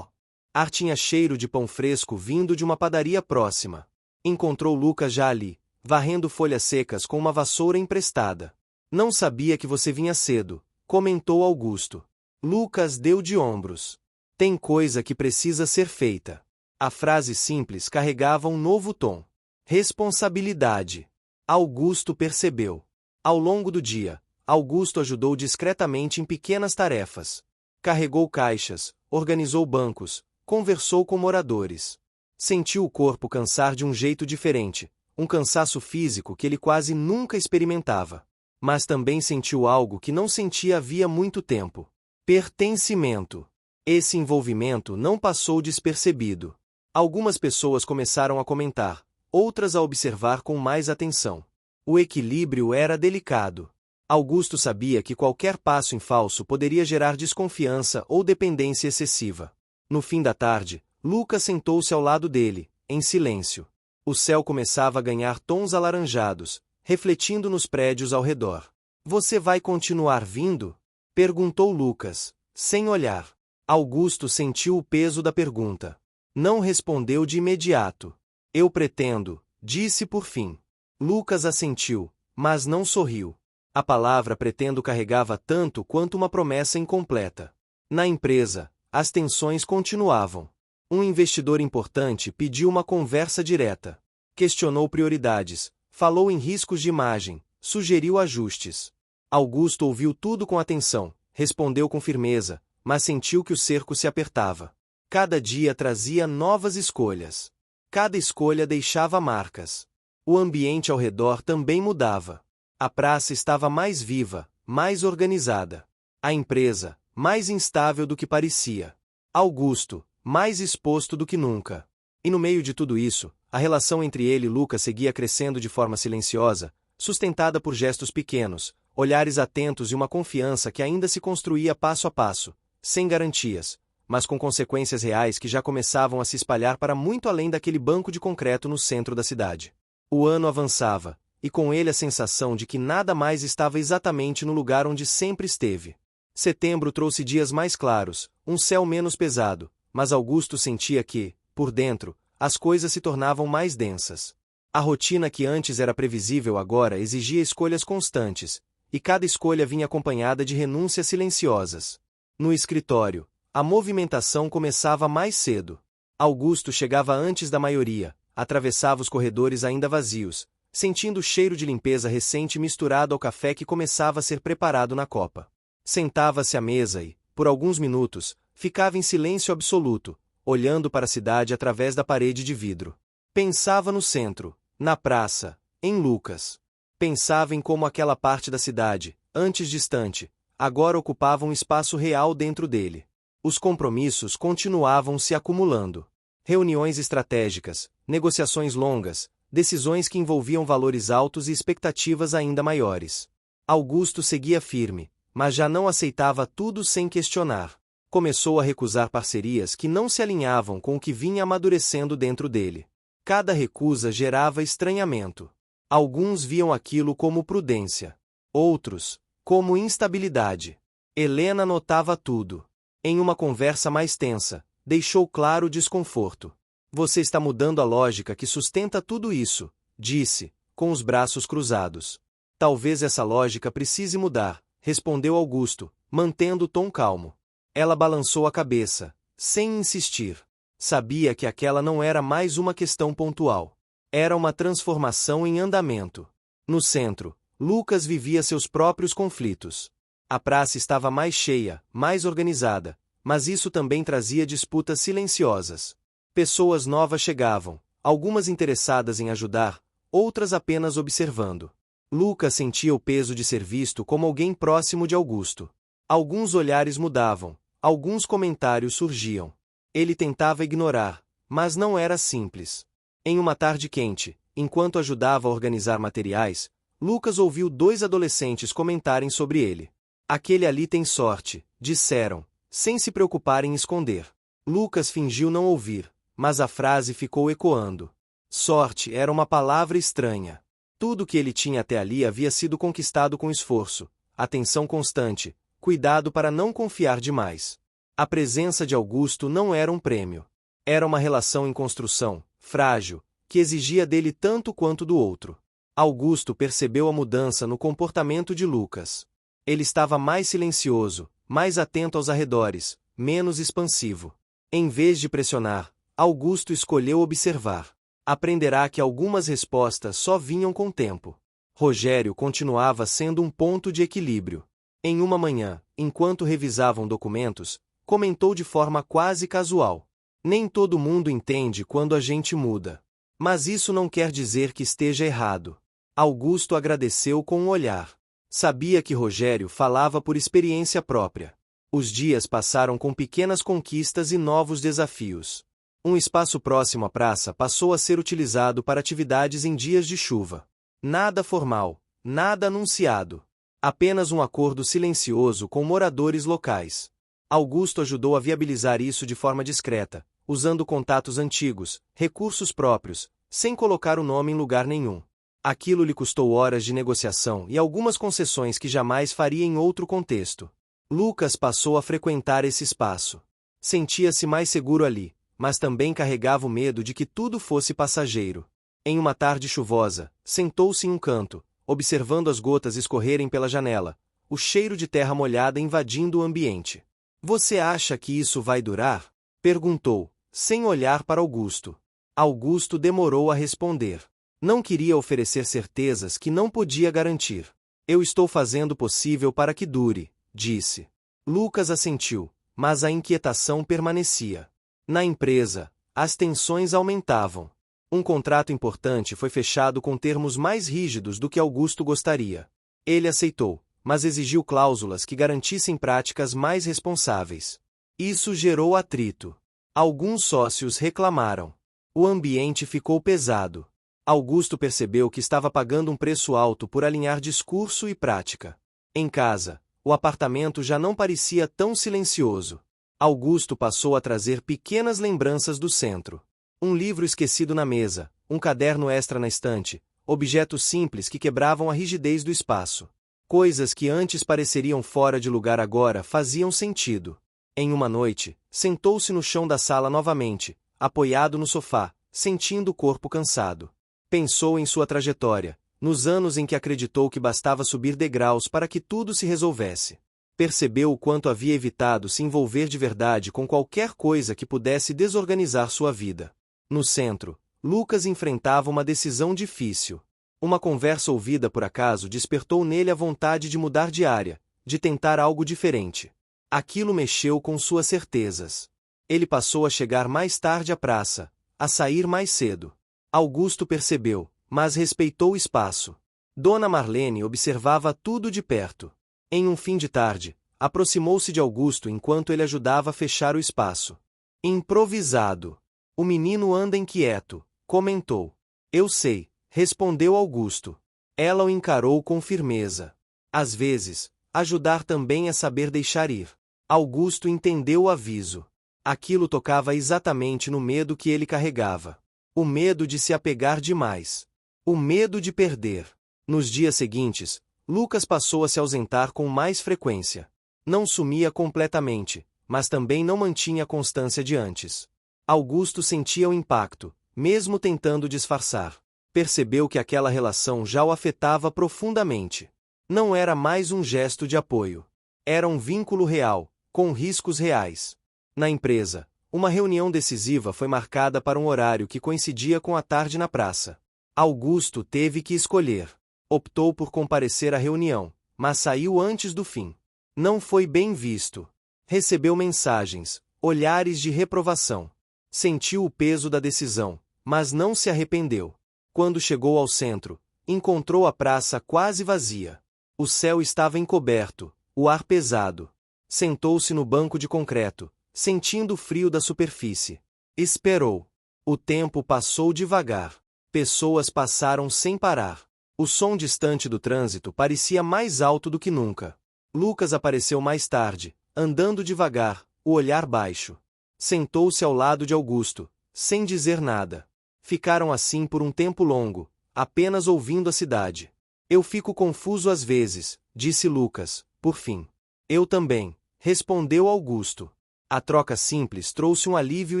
Ar tinha cheiro de pão fresco vindo de uma padaria próxima. Encontrou Lucas já ali, varrendo folhas secas com uma vassoura emprestada. Não sabia que você vinha cedo, comentou Augusto. Lucas deu de ombros. Tem coisa que precisa ser feita. A frase simples carregava um novo tom. Responsabilidade. Augusto percebeu. Ao longo do dia, Augusto ajudou discretamente em pequenas tarefas. Carregou caixas, organizou bancos, conversou com moradores. Sentiu o corpo cansar de um jeito diferente, um cansaço físico que ele quase nunca experimentava. Mas também sentiu algo que não sentia havia muito tempo. Pertencimento. Esse envolvimento não passou despercebido. Algumas pessoas começaram a comentar, outras a observar com mais atenção. O equilíbrio era delicado. Augusto sabia que qualquer passo em falso poderia gerar desconfiança ou dependência excessiva. No fim da tarde, Lucas sentou-se ao lado dele, em silêncio. O céu começava a ganhar tons alaranjados, refletindo nos prédios ao redor. Você vai continuar vindo? Perguntou Lucas, sem olhar. Augusto sentiu o peso da pergunta. Não respondeu de imediato. Eu pretendo, disse por fim. Lucas assentiu, mas não sorriu. A palavra pretendo carregava tanto quanto uma promessa incompleta. Na empresa, as tensões continuavam. Um investidor importante pediu uma conversa direta. Questionou prioridades, falou em riscos de imagem, sugeriu ajustes. Augusto ouviu tudo com atenção, respondeu com firmeza, mas sentiu que o cerco se apertava. Cada dia trazia novas escolhas. Cada escolha deixava marcas. O ambiente ao redor também mudava. A praça estava mais viva, mais organizada. A empresa, mais instável do que parecia. Augusto, mais exposto do que nunca. E no meio de tudo isso, a relação entre ele e Lucas seguia crescendo de forma silenciosa, sustentada por gestos pequenos, olhares atentos e uma confiança que ainda se construía passo a passo, sem garantias, mas com consequências reais que já começavam a se espalhar para muito além daquele banco de concreto no centro da cidade. O ano avançava, e com ele a sensação de que nada mais estava exatamente no lugar onde sempre esteve. Setembro trouxe dias mais claros, um céu menos pesado, mas Augusto sentia que, por dentro, as coisas se tornavam mais densas. A rotina que antes era previsível agora exigia escolhas constantes, e cada escolha vinha acompanhada de renúncias silenciosas. No escritório, a movimentação começava mais cedo. Augusto chegava antes da maioria, atravessava os corredores ainda vazios, sentindo o cheiro de limpeza recente misturado ao café que começava a ser preparado na copa. Sentava-se à mesa e, por alguns minutos, ficava em silêncio absoluto, olhando para a cidade através da parede de vidro. Pensava no centro, na praça, em Lucas. Pensava em como aquela parte da cidade, antes distante, agora ocupava um espaço real dentro dele. Os compromissos continuavam se acumulando. Reuniões estratégicas, negociações longas, decisões que envolviam valores altos e expectativas ainda maiores. Augusto seguia firme, mas já não aceitava tudo sem questionar. Começou a recusar parcerias que não se alinhavam com o que vinha amadurecendo dentro dele. Cada recusa gerava estranhamento. Alguns viam aquilo como prudência. Outros, como instabilidade. Helena notava tudo. Em uma conversa mais tensa, deixou claro o desconforto. Você está mudando a lógica que sustenta tudo isso, disse, com os braços cruzados. Talvez essa lógica precise mudar, respondeu Augusto, mantendo o tom calmo. Ela balançou a cabeça, sem insistir. Sabia que aquela não era mais uma questão pontual. Era uma transformação em andamento. No centro, Lucas vivia seus próprios conflitos. A praça estava mais cheia, mais organizada, mas isso também trazia disputas silenciosas. Pessoas novas chegavam, algumas interessadas em ajudar, outras apenas observando. Lucas sentia o peso de ser visto como alguém próximo de Augusto. Alguns olhares mudavam, alguns comentários surgiam. Ele tentava ignorar, mas não era simples. Em uma tarde quente, enquanto ajudava a organizar materiais, Lucas ouviu dois adolescentes comentarem sobre ele. Aquele ali tem sorte, disseram, sem se preocupar em esconder. Lucas fingiu não ouvir, mas a frase ficou ecoando. Sorte era uma palavra estranha. Tudo que ele tinha até ali havia sido conquistado com esforço, atenção constante, cuidado para não confiar demais. A presença de Augusto não era um prêmio. Era uma relação em construção, frágil, que exigia dele tanto quanto do outro. Augusto percebeu a mudança no comportamento de Lucas. Ele estava mais silencioso, mais atento aos arredores, menos expansivo. Em vez de pressionar, Augusto escolheu observar. Aprenderá que algumas respostas só vinham com o tempo. Rogério continuava sendo um ponto de equilíbrio. Em uma manhã, enquanto revisavam documentos, comentou de forma quase casual. Nem todo mundo entende quando a gente muda. Mas isso não quer dizer que esteja errado. Augusto agradeceu com um olhar. Sabia que Rogério falava por experiência própria. Os dias passaram com pequenas conquistas e novos desafios. Um espaço próximo à praça passou a ser utilizado para atividades em dias de chuva. Nada formal, nada anunciado. Apenas um acordo silencioso com moradores locais. Augusto ajudou a viabilizar isso de forma discreta, usando contatos antigos, recursos próprios, sem colocar o nome em lugar nenhum. Aquilo lhe custou horas de negociação e algumas concessões que jamais faria em outro contexto. Lucas passou a frequentar esse espaço. Sentia-se mais seguro ali, mas também carregava o medo de que tudo fosse passageiro. Em uma tarde chuvosa, sentou-se em um canto, observando as gotas escorrerem pela janela, o cheiro de terra molhada invadindo o ambiente. Você acha que isso vai durar? Perguntou, sem olhar para Augusto. Augusto demorou a responder. Não queria oferecer certezas que não podia garantir. Eu estou fazendo o possível para que dure, disse. Lucas assentiu, mas a inquietação permanecia. Na empresa, as tensões aumentavam. Um contrato importante foi fechado com termos mais rígidos do que Augusto gostaria. Ele aceitou, mas exigiu cláusulas que garantissem práticas mais responsáveis. Isso gerou atrito. Alguns sócios reclamaram. O ambiente ficou pesado. Augusto percebeu que estava pagando um preço alto por alinhar discurso e prática. Em casa, o apartamento já não parecia tão silencioso. Augusto passou a trazer pequenas lembranças do centro. Um livro esquecido na mesa, um caderno extra na estante, objetos simples que quebravam a rigidez do espaço. Coisas que antes pareceriam fora de lugar agora faziam sentido. Em uma noite, sentou-se no chão da sala novamente, apoiado no sofá, sentindo o corpo cansado. Pensou em sua trajetória, nos anos em que acreditou que bastava subir degraus para que tudo se resolvesse. Percebeu o quanto havia evitado se envolver de verdade com qualquer coisa que pudesse desorganizar sua vida. No centro, Lucas enfrentava uma decisão difícil. Uma conversa ouvida por acaso despertou nele a vontade de mudar de área, de tentar algo diferente. Aquilo mexeu com suas certezas. Ele passou a chegar mais tarde à praça, a sair mais cedo. Augusto percebeu, mas respeitou o espaço. Dona Marlene observava tudo de perto. Em um fim de tarde, aproximou-se de Augusto enquanto ele ajudava a fechar o espaço. Improvisado. O menino anda inquieto, comentou. Eu sei, respondeu Augusto. Ela o encarou com firmeza. Às vezes, ajudar também é saber deixar ir. Augusto entendeu o aviso. Aquilo tocava exatamente no medo que ele carregava. O medo de se apegar demais. O medo de perder. Nos dias seguintes, Lucas passou a se ausentar com mais frequência. Não sumia completamente, mas também não mantinha a constância de antes. Augusto sentia o impacto, mesmo tentando disfarçar. Percebeu que aquela relação já o afetava profundamente. Não era mais um gesto de apoio. Era um vínculo real, com riscos reais. Na empresa, uma reunião decisiva foi marcada para um horário que coincidia com a tarde na praça. Augusto teve que escolher. Optou por comparecer à reunião, mas saiu antes do fim. Não foi bem visto. Recebeu mensagens, olhares de reprovação. Sentiu o peso da decisão, mas não se arrependeu. Quando chegou ao centro, encontrou a praça quase vazia. O céu estava encoberto, o ar pesado. Sentou-se no banco de concreto, sentindo o frio da superfície. Esperou. O tempo passou devagar. Pessoas passaram sem parar. O som distante do trânsito parecia mais alto do que nunca. Lucas apareceu mais tarde, andando devagar, o olhar baixo. Sentou-se ao lado de Augusto, sem dizer nada. Ficaram assim por um tempo longo, apenas ouvindo a cidade. Eu fico confuso às vezes, disse Lucas, por fim. Eu também, respondeu Augusto. A troca simples trouxe um alívio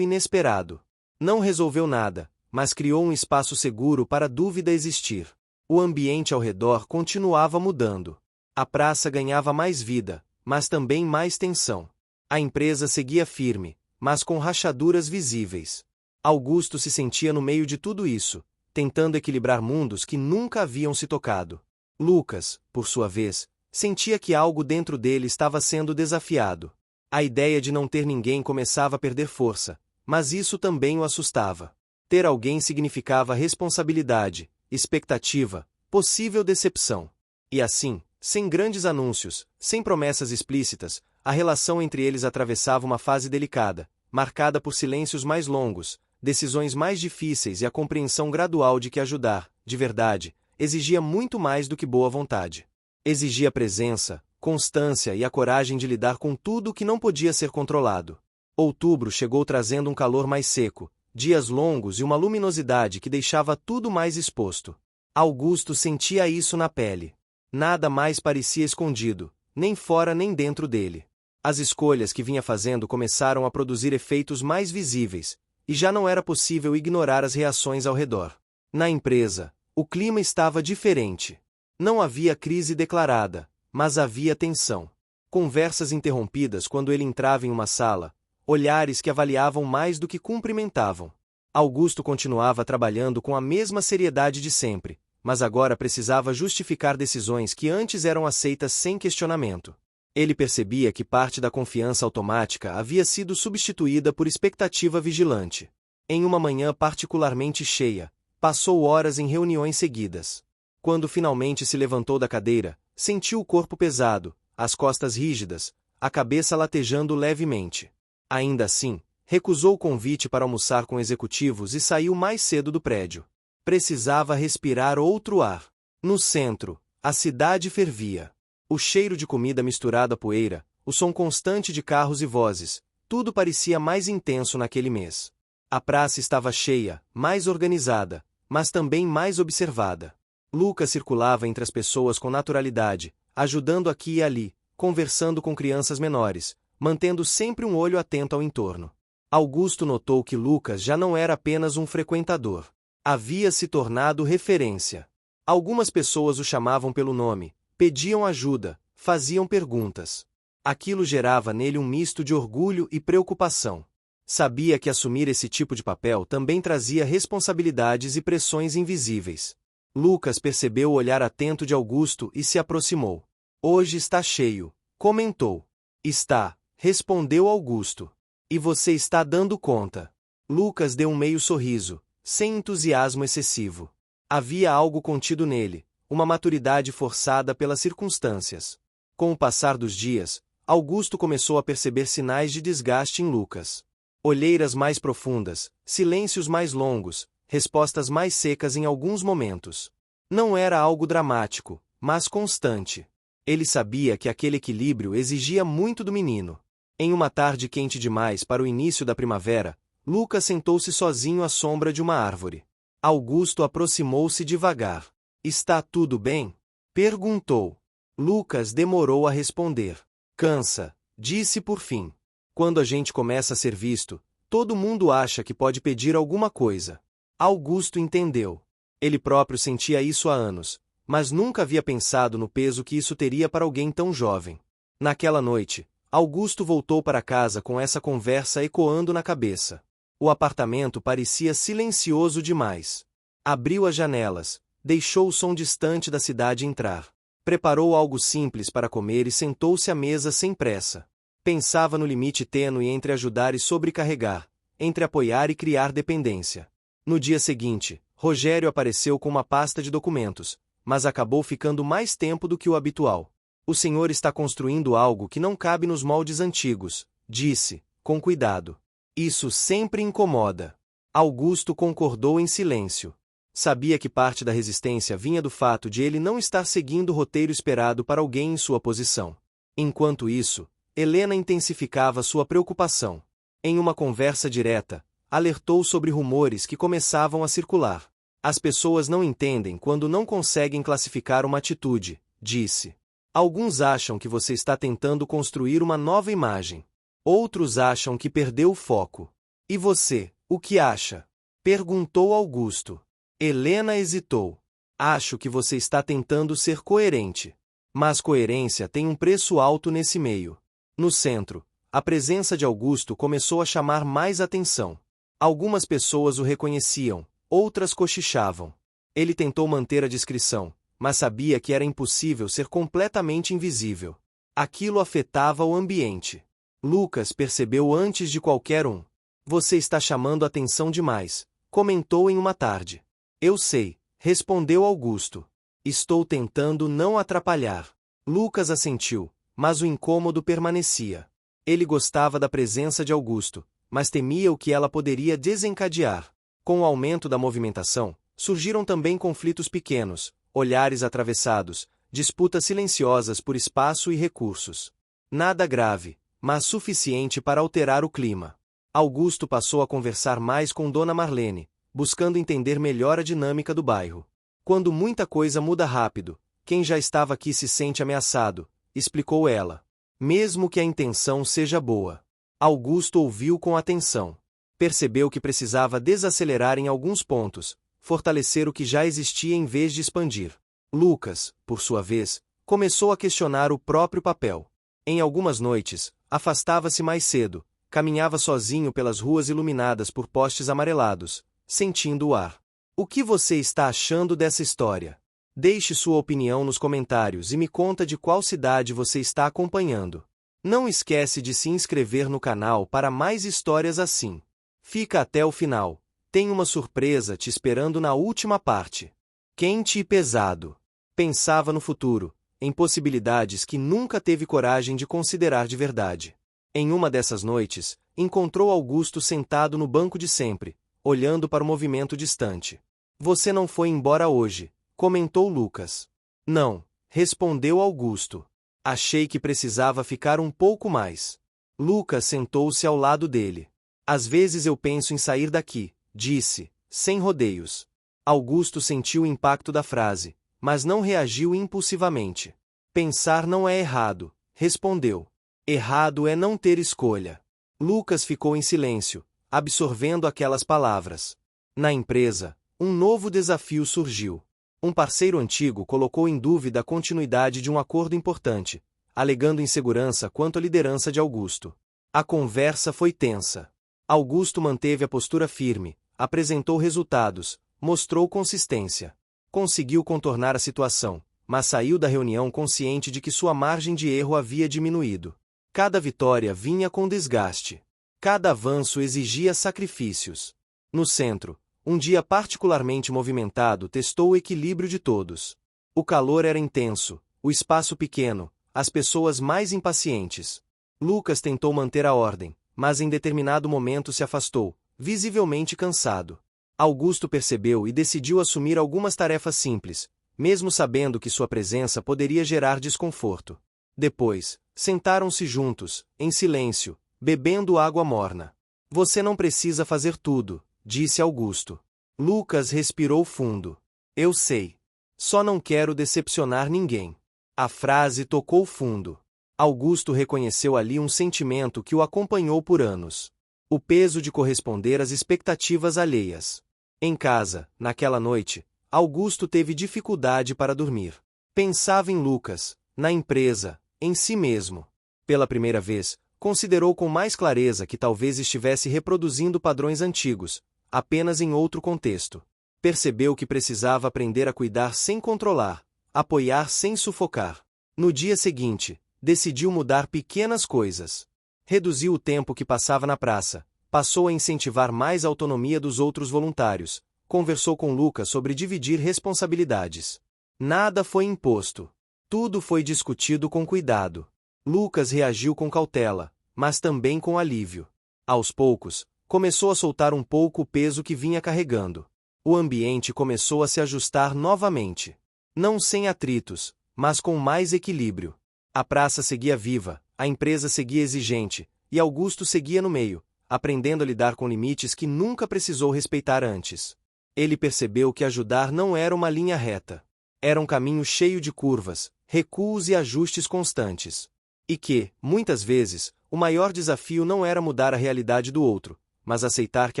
inesperado. Não resolveu nada, mas criou um espaço seguro para a dúvida existir. O ambiente ao redor continuava mudando. A praça ganhava mais vida, mas também mais tensão. A empresa seguia firme, mas com rachaduras visíveis. Augusto se sentia no meio de tudo isso, tentando equilibrar mundos que nunca haviam se tocado. Lucas, por sua vez, sentia que algo dentro dele estava sendo desafiado. A ideia de não ter ninguém começava a perder força, mas isso também o assustava. Ter alguém significava responsabilidade, expectativa, possível decepção. E assim, sem grandes anúncios, sem promessas explícitas, a relação entre eles atravessava uma fase delicada, marcada por silêncios mais longos, decisões mais difíceis e a compreensão gradual de que ajudar, de verdade, exigia muito mais do que boa vontade. Exigia presença, constância e a coragem de lidar com tudo que não podia ser controlado. Outubro chegou trazendo um calor mais seco, dias longos e uma luminosidade que deixava tudo mais exposto. Augusto sentia isso na pele. Nada mais parecia escondido, nem fora nem dentro dele. As escolhas que vinha fazendo começaram a produzir efeitos mais visíveis, e já não era possível ignorar as reações ao redor. Na empresa, o clima estava diferente. Não havia crise declarada, mas havia tensão. Conversas interrompidas quando ele entrava em uma sala, olhares que avaliavam mais do que cumprimentavam. Augusto continuava trabalhando com a mesma seriedade de sempre, mas agora precisava justificar decisões que antes eram aceitas sem questionamento. Ele percebia que parte da confiança automática havia sido substituída por expectativa vigilante. Em uma manhã particularmente cheia, passou horas em reuniões seguidas. Quando finalmente se levantou da cadeira, sentiu o corpo pesado, as costas rígidas, a cabeça latejando levemente. Ainda assim, recusou o convite para almoçar com executivos e saiu mais cedo do prédio. Precisava respirar outro ar. No centro, a cidade fervia. O cheiro de comida misturado à poeira, o som constante de carros e vozes, tudo parecia mais intenso naquele mês. A praça estava cheia, mais organizada, mas também mais observada. Lucas circulava entre as pessoas com naturalidade, ajudando aqui e ali, conversando com crianças menores, mantendo sempre um olho atento ao entorno. Augusto notou que Lucas já não era apenas um frequentador. Havia se tornado referência. Algumas pessoas o chamavam pelo nome, pediam ajuda, faziam perguntas. Aquilo gerava nele um misto de orgulho e preocupação. Sabia que assumir esse tipo de papel também trazia responsabilidades e pressões invisíveis. Lucas percebeu o olhar atento de Augusto e se aproximou. Hoje está cheio, comentou. Está, respondeu Augusto. E você está dando conta. Lucas deu um meio sorriso, sem entusiasmo excessivo. Havia algo contido nele, uma maturidade forçada pelas circunstâncias. Com o passar dos dias, Augusto começou a perceber sinais de desgaste em Lucas. Olheiras mais profundas, silêncios mais longos, respostas mais secas em alguns momentos. Não era algo dramático, mas constante. Ele sabia que aquele equilíbrio exigia muito do menino. Em uma tarde quente demais para o início da primavera, Lucas sentou-se sozinho à sombra de uma árvore. Augusto aproximou-se devagar. Está tudo bem? Perguntou. Lucas demorou a responder. Cansa, disse por fim. Quando a gente começa a ser visto, todo mundo acha que pode pedir alguma coisa. Augusto entendeu. Ele próprio sentia isso há anos, mas nunca havia pensado no peso que isso teria para alguém tão jovem. Naquela noite, Augusto voltou para casa com essa conversa ecoando na cabeça. O apartamento parecia silencioso demais. Abriu as janelas, deixou o som distante da cidade entrar. Preparou algo simples para comer e sentou-se à mesa sem pressa. Pensava no limite tênue entre ajudar e sobrecarregar, entre apoiar e criar dependência. No dia seguinte, Rogério apareceu com uma pasta de documentos, mas acabou ficando mais tempo do que o habitual. O senhor está construindo algo que não cabe nos moldes antigos, disse, com cuidado. Isso sempre incomoda. Augusto concordou em silêncio. Sabia que parte da resistência vinha do fato de ele não estar seguindo o roteiro esperado para alguém em sua posição. Enquanto isso, Helena intensificava sua preocupação. Em uma conversa direta, alertou sobre rumores que começavam a circular. As pessoas não entendem quando não conseguem classificar uma atitude, disse. Alguns acham que você está tentando construir uma nova imagem. Outros acham que perdeu o foco. E você, o que acha? Perguntou Augusto. Helena hesitou. Acho que você está tentando ser coerente. Mas coerência tem um preço alto nesse meio. No centro, a presença de Augusto começou a chamar mais atenção. Algumas pessoas o reconheciam, outras cochichavam. Ele tentou manter a discrição, mas sabia que era impossível ser completamente invisível. Aquilo afetava o ambiente. Lucas percebeu antes de qualquer um. Você está chamando atenção demais, comentou em uma tarde. Eu sei, respondeu Augusto. Estou tentando não atrapalhar. Lucas assentiu, mas o incômodo permanecia. Ele gostava da presença de Augusto, mas temia o que ela poderia desencadear. Com o aumento da movimentação, surgiram também conflitos pequenos, olhares atravessados, disputas silenciosas por espaço e recursos. Nada grave, mas suficiente para alterar o clima. Augusto passou a conversar mais com Dona Marlene, buscando entender melhor a dinâmica do bairro. Quando muita coisa muda rápido, quem já estava aqui se sente ameaçado, explicou ela. Mesmo que a intenção seja boa. Augusto ouviu com atenção. Percebeu que precisava desacelerar em alguns pontos, fortalecer o que já existia em vez de expandir. Lucas, por sua vez, começou a questionar o próprio papel. Em algumas noites, afastava-se mais cedo, caminhava sozinho pelas ruas iluminadas por postes amarelados, sentindo o ar. O que você está achando dessa história? Deixe sua opinião nos comentários e me conta de qual cidade você está acompanhando. Não esquece de se inscrever no canal para mais histórias assim. Fica até o final. Tem uma surpresa te esperando na última parte. Quente e pesado. Pensava no futuro, em possibilidades que nunca teve coragem de considerar de verdade. Em uma dessas noites, encontrou Augusto sentado no banco de sempre, olhando para o movimento distante. Você não foi embora hoje, comentou Lucas. Não, respondeu Augusto. Achei que precisava ficar um pouco mais. Lucas sentou-se ao lado dele. Às vezes eu penso em sair daqui, disse, sem rodeios. Augusto sentiu o impacto da frase, mas não reagiu impulsivamente. Pensar não é errado, respondeu. Errado é não ter escolha. Lucas ficou em silêncio, absorvendo aquelas palavras. Na empresa, um novo desafio surgiu. Um parceiro antigo colocou em dúvida a continuidade de um acordo importante, alegando insegurança quanto à liderança de Augusto. A conversa foi tensa. Augusto manteve a postura firme, apresentou resultados, mostrou consistência. Conseguiu contornar a situação, mas saiu da reunião consciente de que sua margem de erro havia diminuído. Cada vitória vinha com desgaste. Cada avanço exigia sacrifícios. No centro, um dia particularmente movimentado testou o equilíbrio de todos. O calor era intenso, o espaço pequeno, as pessoas mais impacientes. Lucas tentou manter a ordem, mas em determinado momento se afastou, visivelmente cansado. Augusto percebeu e decidiu assumir algumas tarefas simples, mesmo sabendo que sua presença poderia gerar desconforto. Depois, sentaram-se juntos, em silêncio, bebendo água morna. Você não precisa fazer tudo, disse Augusto. Lucas respirou fundo. Eu sei. Só não quero decepcionar ninguém. A frase tocou fundo. Augusto reconheceu ali um sentimento que o acompanhou por anos. O peso de corresponder às expectativas alheias. Em casa, naquela noite, Augusto teve dificuldade para dormir. Pensava em Lucas, na empresa, em si mesmo. Pela primeira vez, considerou com mais clareza que talvez estivesse reproduzindo padrões antigos, apenas em outro contexto. Percebeu que precisava aprender a cuidar sem controlar, apoiar sem sufocar. No dia seguinte, decidiu mudar pequenas coisas. Reduziu o tempo que passava na praça, passou a incentivar mais a autonomia dos outros voluntários, conversou com Lucas sobre dividir responsabilidades. Nada foi imposto. Tudo foi discutido com cuidado. Lucas reagiu com cautela, mas também com alívio. Aos poucos, começou a soltar um pouco o peso que vinha carregando. O ambiente começou a se ajustar novamente. Não sem atritos, mas com mais equilíbrio. A praça seguia viva, a empresa seguia exigente, e Augusto seguia no meio, aprendendo a lidar com limites que nunca precisou respeitar antes. Ele percebeu que ajudar não era uma linha reta. Era um caminho cheio de curvas, recuos e ajustes constantes. E que, muitas vezes, o maior desafio não era mudar a realidade do outro, mas aceitar que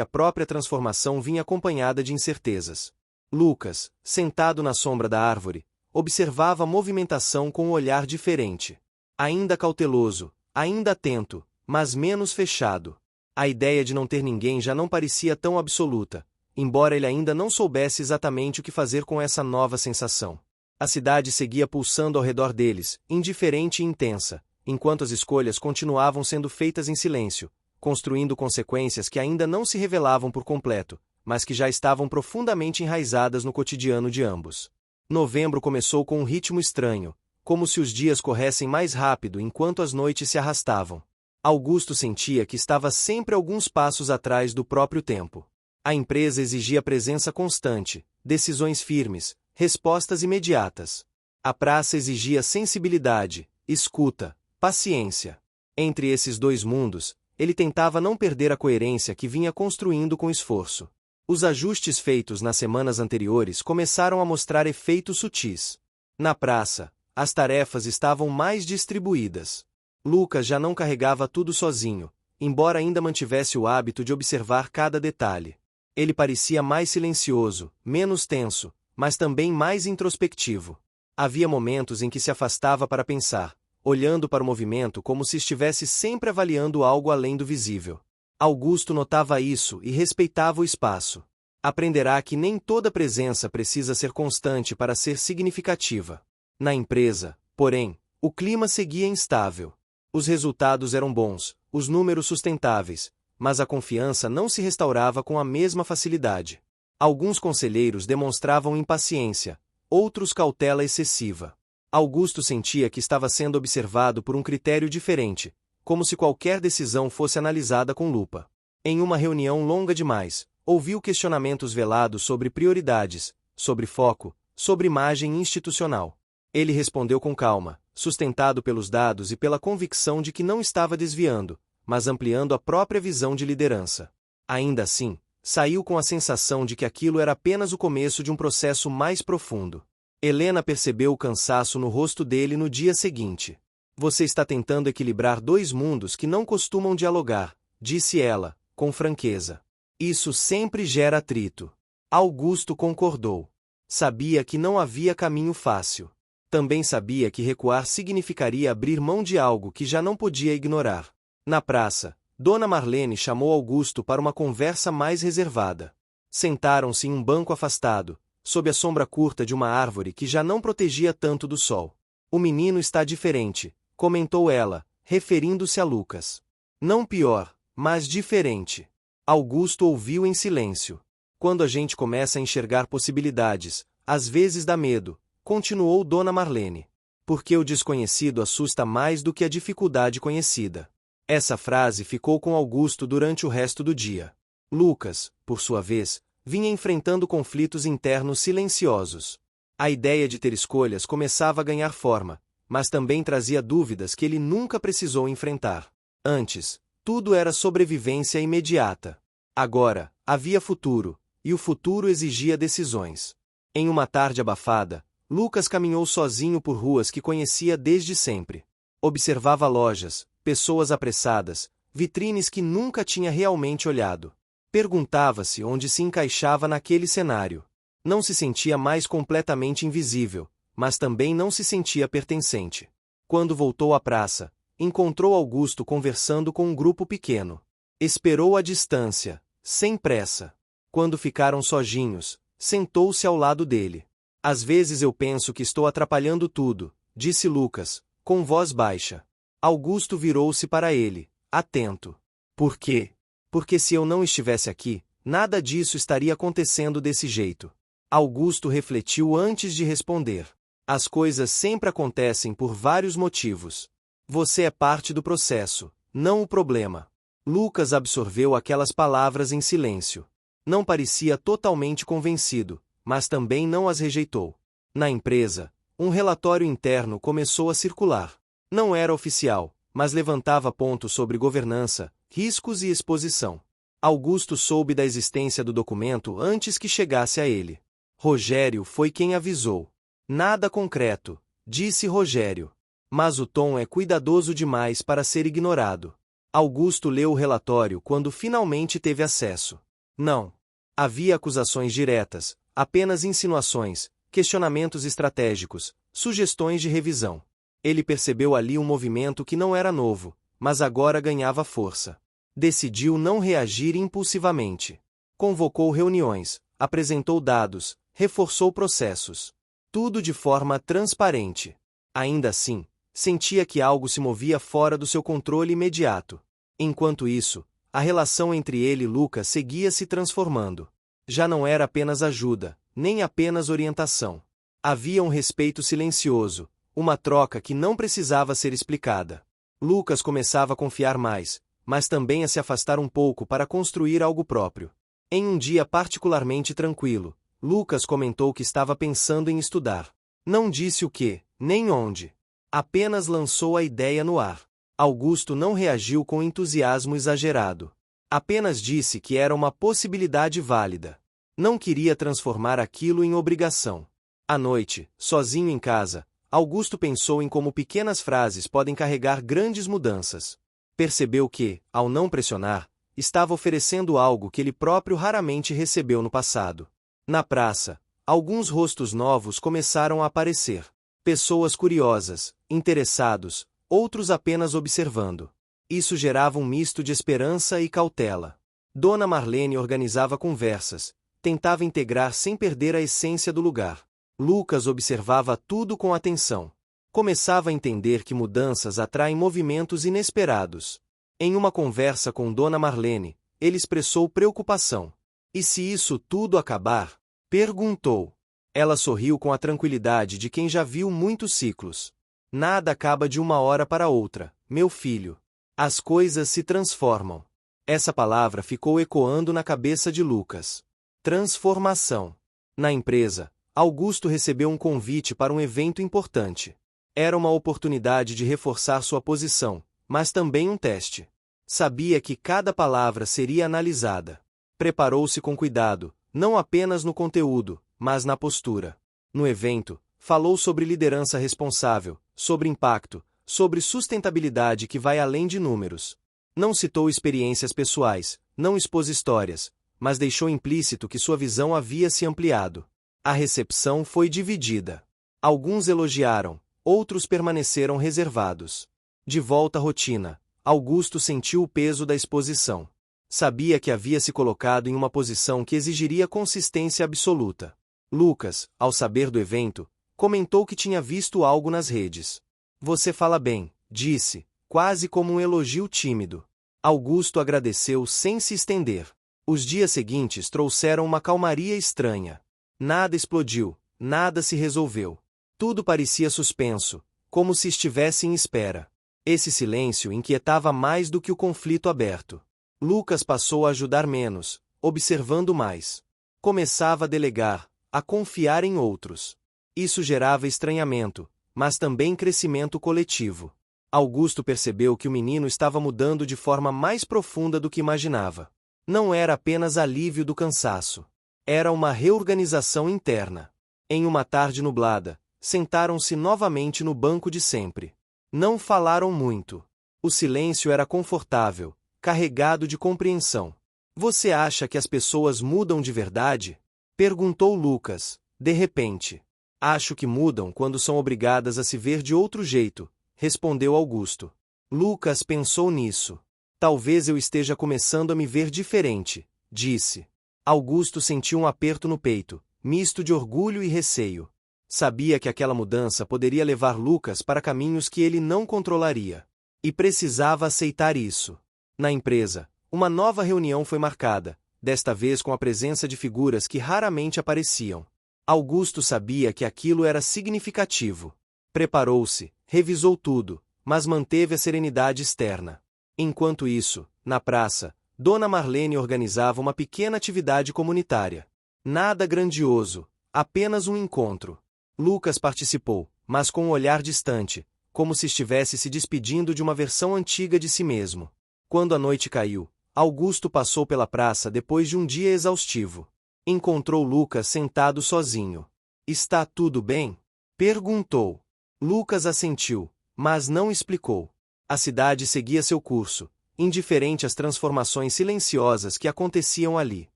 a própria transformação vinha acompanhada de incertezas. Lucas, sentado na sombra da árvore, observava a movimentação com um olhar diferente. Ainda cauteloso, ainda atento, mas menos fechado. A ideia de não ter ninguém já não parecia tão absoluta, embora ele ainda não soubesse exatamente o que fazer com essa nova sensação. A cidade seguia pulsando ao redor deles, indiferente e intensa, enquanto as escolhas continuavam sendo feitas em silêncio, construindo consequências que ainda não se revelavam por completo, mas que já estavam profundamente enraizadas no cotidiano de ambos. Novembro começou com um ritmo estranho, como se os dias corressem mais rápido enquanto as noites se arrastavam. Augusto sentia que estava sempre alguns passos atrás do próprio tempo. A empresa exigia presença constante, decisões firmes, respostas imediatas. A praça exigia sensibilidade, escuta, paciência. Entre esses dois mundos, ele tentava não perder a coerência que vinha construindo com esforço. Os ajustes feitos nas semanas anteriores começaram a mostrar efeitos sutis. Na praça, as tarefas estavam mais distribuídas. Lucas já não carregava tudo sozinho, embora ainda mantivesse o hábito de observar cada detalhe. Ele parecia mais silencioso, menos tenso, mas também mais introspectivo. Havia momentos em que se afastava para pensar, olhando para o movimento como se estivesse sempre avaliando algo além do visível. Augusto notava isso e respeitava o espaço. Aprenderá que nem toda presença precisa ser constante para ser significativa. Na empresa, porém, o clima seguia instável. Os resultados eram bons, os números sustentáveis, mas a confiança não se restaurava com a mesma facilidade. Alguns conselheiros demonstravam impaciência, outros cautela excessiva. Augusto sentia que estava sendo observado por um critério diferente, como se qualquer decisão fosse analisada com lupa. Em uma reunião longa demais, ouviu questionamentos velados sobre prioridades, sobre foco, sobre imagem institucional. Ele respondeu com calma, sustentado pelos dados e pela convicção de que não estava desviando, mas ampliando a própria visão de liderança. Ainda assim, saiu com a sensação de que aquilo era apenas o começo de um processo mais profundo. Helena percebeu o cansaço no rosto dele no dia seguinte. Você está tentando equilibrar dois mundos que não costumam dialogar, disse ela, com franqueza. Isso sempre gera atrito. Augusto concordou. Sabia que não havia caminho fácil. Também sabia que recuar significaria abrir mão de algo que já não podia ignorar. Na praça, Dona Marlene chamou Augusto para uma conversa mais reservada. Sentaram-se em um banco afastado, sob a sombra curta de uma árvore que já não protegia tanto do sol. O menino está diferente, comentou ela, referindo-se a Lucas. Não pior, mas diferente. Augusto ouviu em silêncio. Quando a gente começa a enxergar possibilidades, às vezes dá medo, continuou Dona Marlene. Porque o desconhecido assusta mais do que a dificuldade conhecida. Essa frase ficou com Augusto durante o resto do dia. Lucas, por sua vez, vinha enfrentando conflitos internos silenciosos. A ideia de ter escolhas começava a ganhar forma, mas também trazia dúvidas que ele nunca precisou enfrentar. Antes, tudo era sobrevivência imediata. Agora, havia futuro, e o futuro exigia decisões. Em uma tarde abafada, Lucas caminhou sozinho por ruas que conhecia desde sempre. Observava lojas, pessoas apressadas, vitrines que nunca tinha realmente olhado. Perguntava-se onde se encaixava naquele cenário. Não se sentia mais completamente invisível, mas também não se sentia pertencente. Quando voltou à praça, encontrou Augusto conversando com um grupo pequeno. Esperou à distância, sem pressa. Quando ficaram sozinhos, sentou-se ao lado dele. Às vezes eu penso que estou atrapalhando tudo, disse Lucas, com voz baixa. Augusto virou-se para ele, atento. Por quê? Porque se eu não estivesse aqui, nada disso estaria acontecendo desse jeito. Augusto refletiu antes de responder. As coisas sempre acontecem por vários motivos. Você é parte do processo, não o problema. Lucas absorveu aquelas palavras em silêncio. Não parecia totalmente convencido, mas também não as rejeitou. Na empresa, um relatório interno começou a circular. Não era oficial, mas levantava pontos sobre governança, riscos e exposição. Augusto soube da existência do documento antes que chegasse a ele. Rogério foi quem avisou. Nada concreto, disse Rogério. Mas o tom é cuidadoso demais para ser ignorado. Augusto leu o relatório quando finalmente teve acesso. Não. Havia acusações diretas, apenas insinuações, questionamentos estratégicos, sugestões de revisão. Ele percebeu ali um movimento que não era novo, mas agora ganhava força. Decidiu não reagir impulsivamente. Convocou reuniões, apresentou dados, reforçou processos. Tudo de forma transparente. Ainda assim, sentia que algo se movia fora do seu controle imediato. Enquanto isso, a relação entre ele e Lucas seguia se transformando. Já não era apenas ajuda, nem apenas orientação. Havia um respeito silencioso, uma troca que não precisava ser explicada. Lucas começava a confiar mais, mas também a se afastar um pouco para construir algo próprio. Em um dia particularmente tranquilo, Lucas comentou que estava pensando em estudar. Não disse o que, nem onde. Apenas lançou a ideia no ar. Augusto não reagiu com entusiasmo exagerado. Apenas disse que era uma possibilidade válida. Não queria transformar aquilo em obrigação. À noite, sozinho em casa, Augusto pensou em como pequenas frases podem carregar grandes mudanças. Percebeu que, ao não pressionar, estava oferecendo algo que ele próprio raramente recebeu no passado. Na praça, alguns rostos novos começaram a aparecer. Pessoas curiosas, interessados, outros apenas observando. Isso gerava um misto de esperança e cautela. Dona Marlene organizava conversas, tentava integrar sem perder a essência do lugar. Lucas observava tudo com atenção. Começava a entender que mudanças atraem movimentos inesperados. Em uma conversa com Dona Marlene, ele expressou preocupação. E se isso tudo acabar? Perguntou. Ela sorriu com a tranquilidade de quem já viu muitos ciclos. Nada acaba de uma hora para outra, meu filho. As coisas se transformam. Essa palavra ficou ecoando na cabeça de Lucas. Transformação. Na empresa, Augusto recebeu um convite para um evento importante. Era uma oportunidade de reforçar sua posição, mas também um teste. Sabia que cada palavra seria analisada. Preparou-se com cuidado, não apenas no conteúdo, mas na postura. No evento, falou sobre liderança responsável, sobre impacto, sobre sustentabilidade que vai além de números. Não citou experiências pessoais, não expôs histórias, mas deixou implícito que sua visão havia se ampliado. A recepção foi dividida. Alguns elogiaram, outros permaneceram reservados. De volta à rotina, Augusto sentiu o peso da exposição. Sabia que havia se colocado em uma posição que exigiria consistência absoluta. Lucas, ao saber do evento, comentou que tinha visto algo nas redes. Você fala bem, disse, quase como um elogio tímido. Augusto agradeceu sem se estender. Os dias seguintes trouxeram uma calmaria estranha. Nada explodiu, nada se resolveu. Tudo parecia suspenso, como se estivesse em espera. Esse silêncio inquietava mais do que o conflito aberto. Lucas passou a ajudar menos, observando mais. Começava a delegar, a confiar em outros. Isso gerava estranhamento, mas também crescimento coletivo. Augusto percebeu que o menino estava mudando de forma mais profunda do que imaginava. Não era apenas alívio do cansaço. Era uma reorganização interna. Em uma tarde nublada, sentaram-se novamente no banco de sempre. Não falaram muito. O silêncio era confortável, carregado de compreensão. Você acha que as pessoas mudam de verdade? Perguntou Lucas, de repente. Acho que mudam quando são obrigadas a se ver de outro jeito, respondeu Augusto. Lucas pensou nisso. Talvez eu esteja começando a me ver diferente, disse. Augusto sentiu um aperto no peito, misto de orgulho e receio. Sabia que aquela mudança poderia levar Lucas para caminhos que ele não controlaria. E precisava aceitar isso. Na empresa, uma nova reunião foi marcada, desta vez com a presença de figuras que raramente apareciam. Augusto sabia que aquilo era significativo. Preparou-se, revisou tudo, mas manteve a serenidade externa. Enquanto isso, na praça, Dona Marlene organizava uma pequena atividade comunitária. Nada grandioso, apenas um encontro. Lucas participou, mas com um olhar distante, como se estivesse se despedindo de uma versão antiga de si mesmo. Quando a noite caiu, Augusto passou pela praça depois de um dia exaustivo. Encontrou Lucas sentado sozinho. Está tudo bem? Perguntou. Lucas assentiu, mas não explicou. A cidade seguia seu curso, indiferente às transformações silenciosas que aconteciam ali.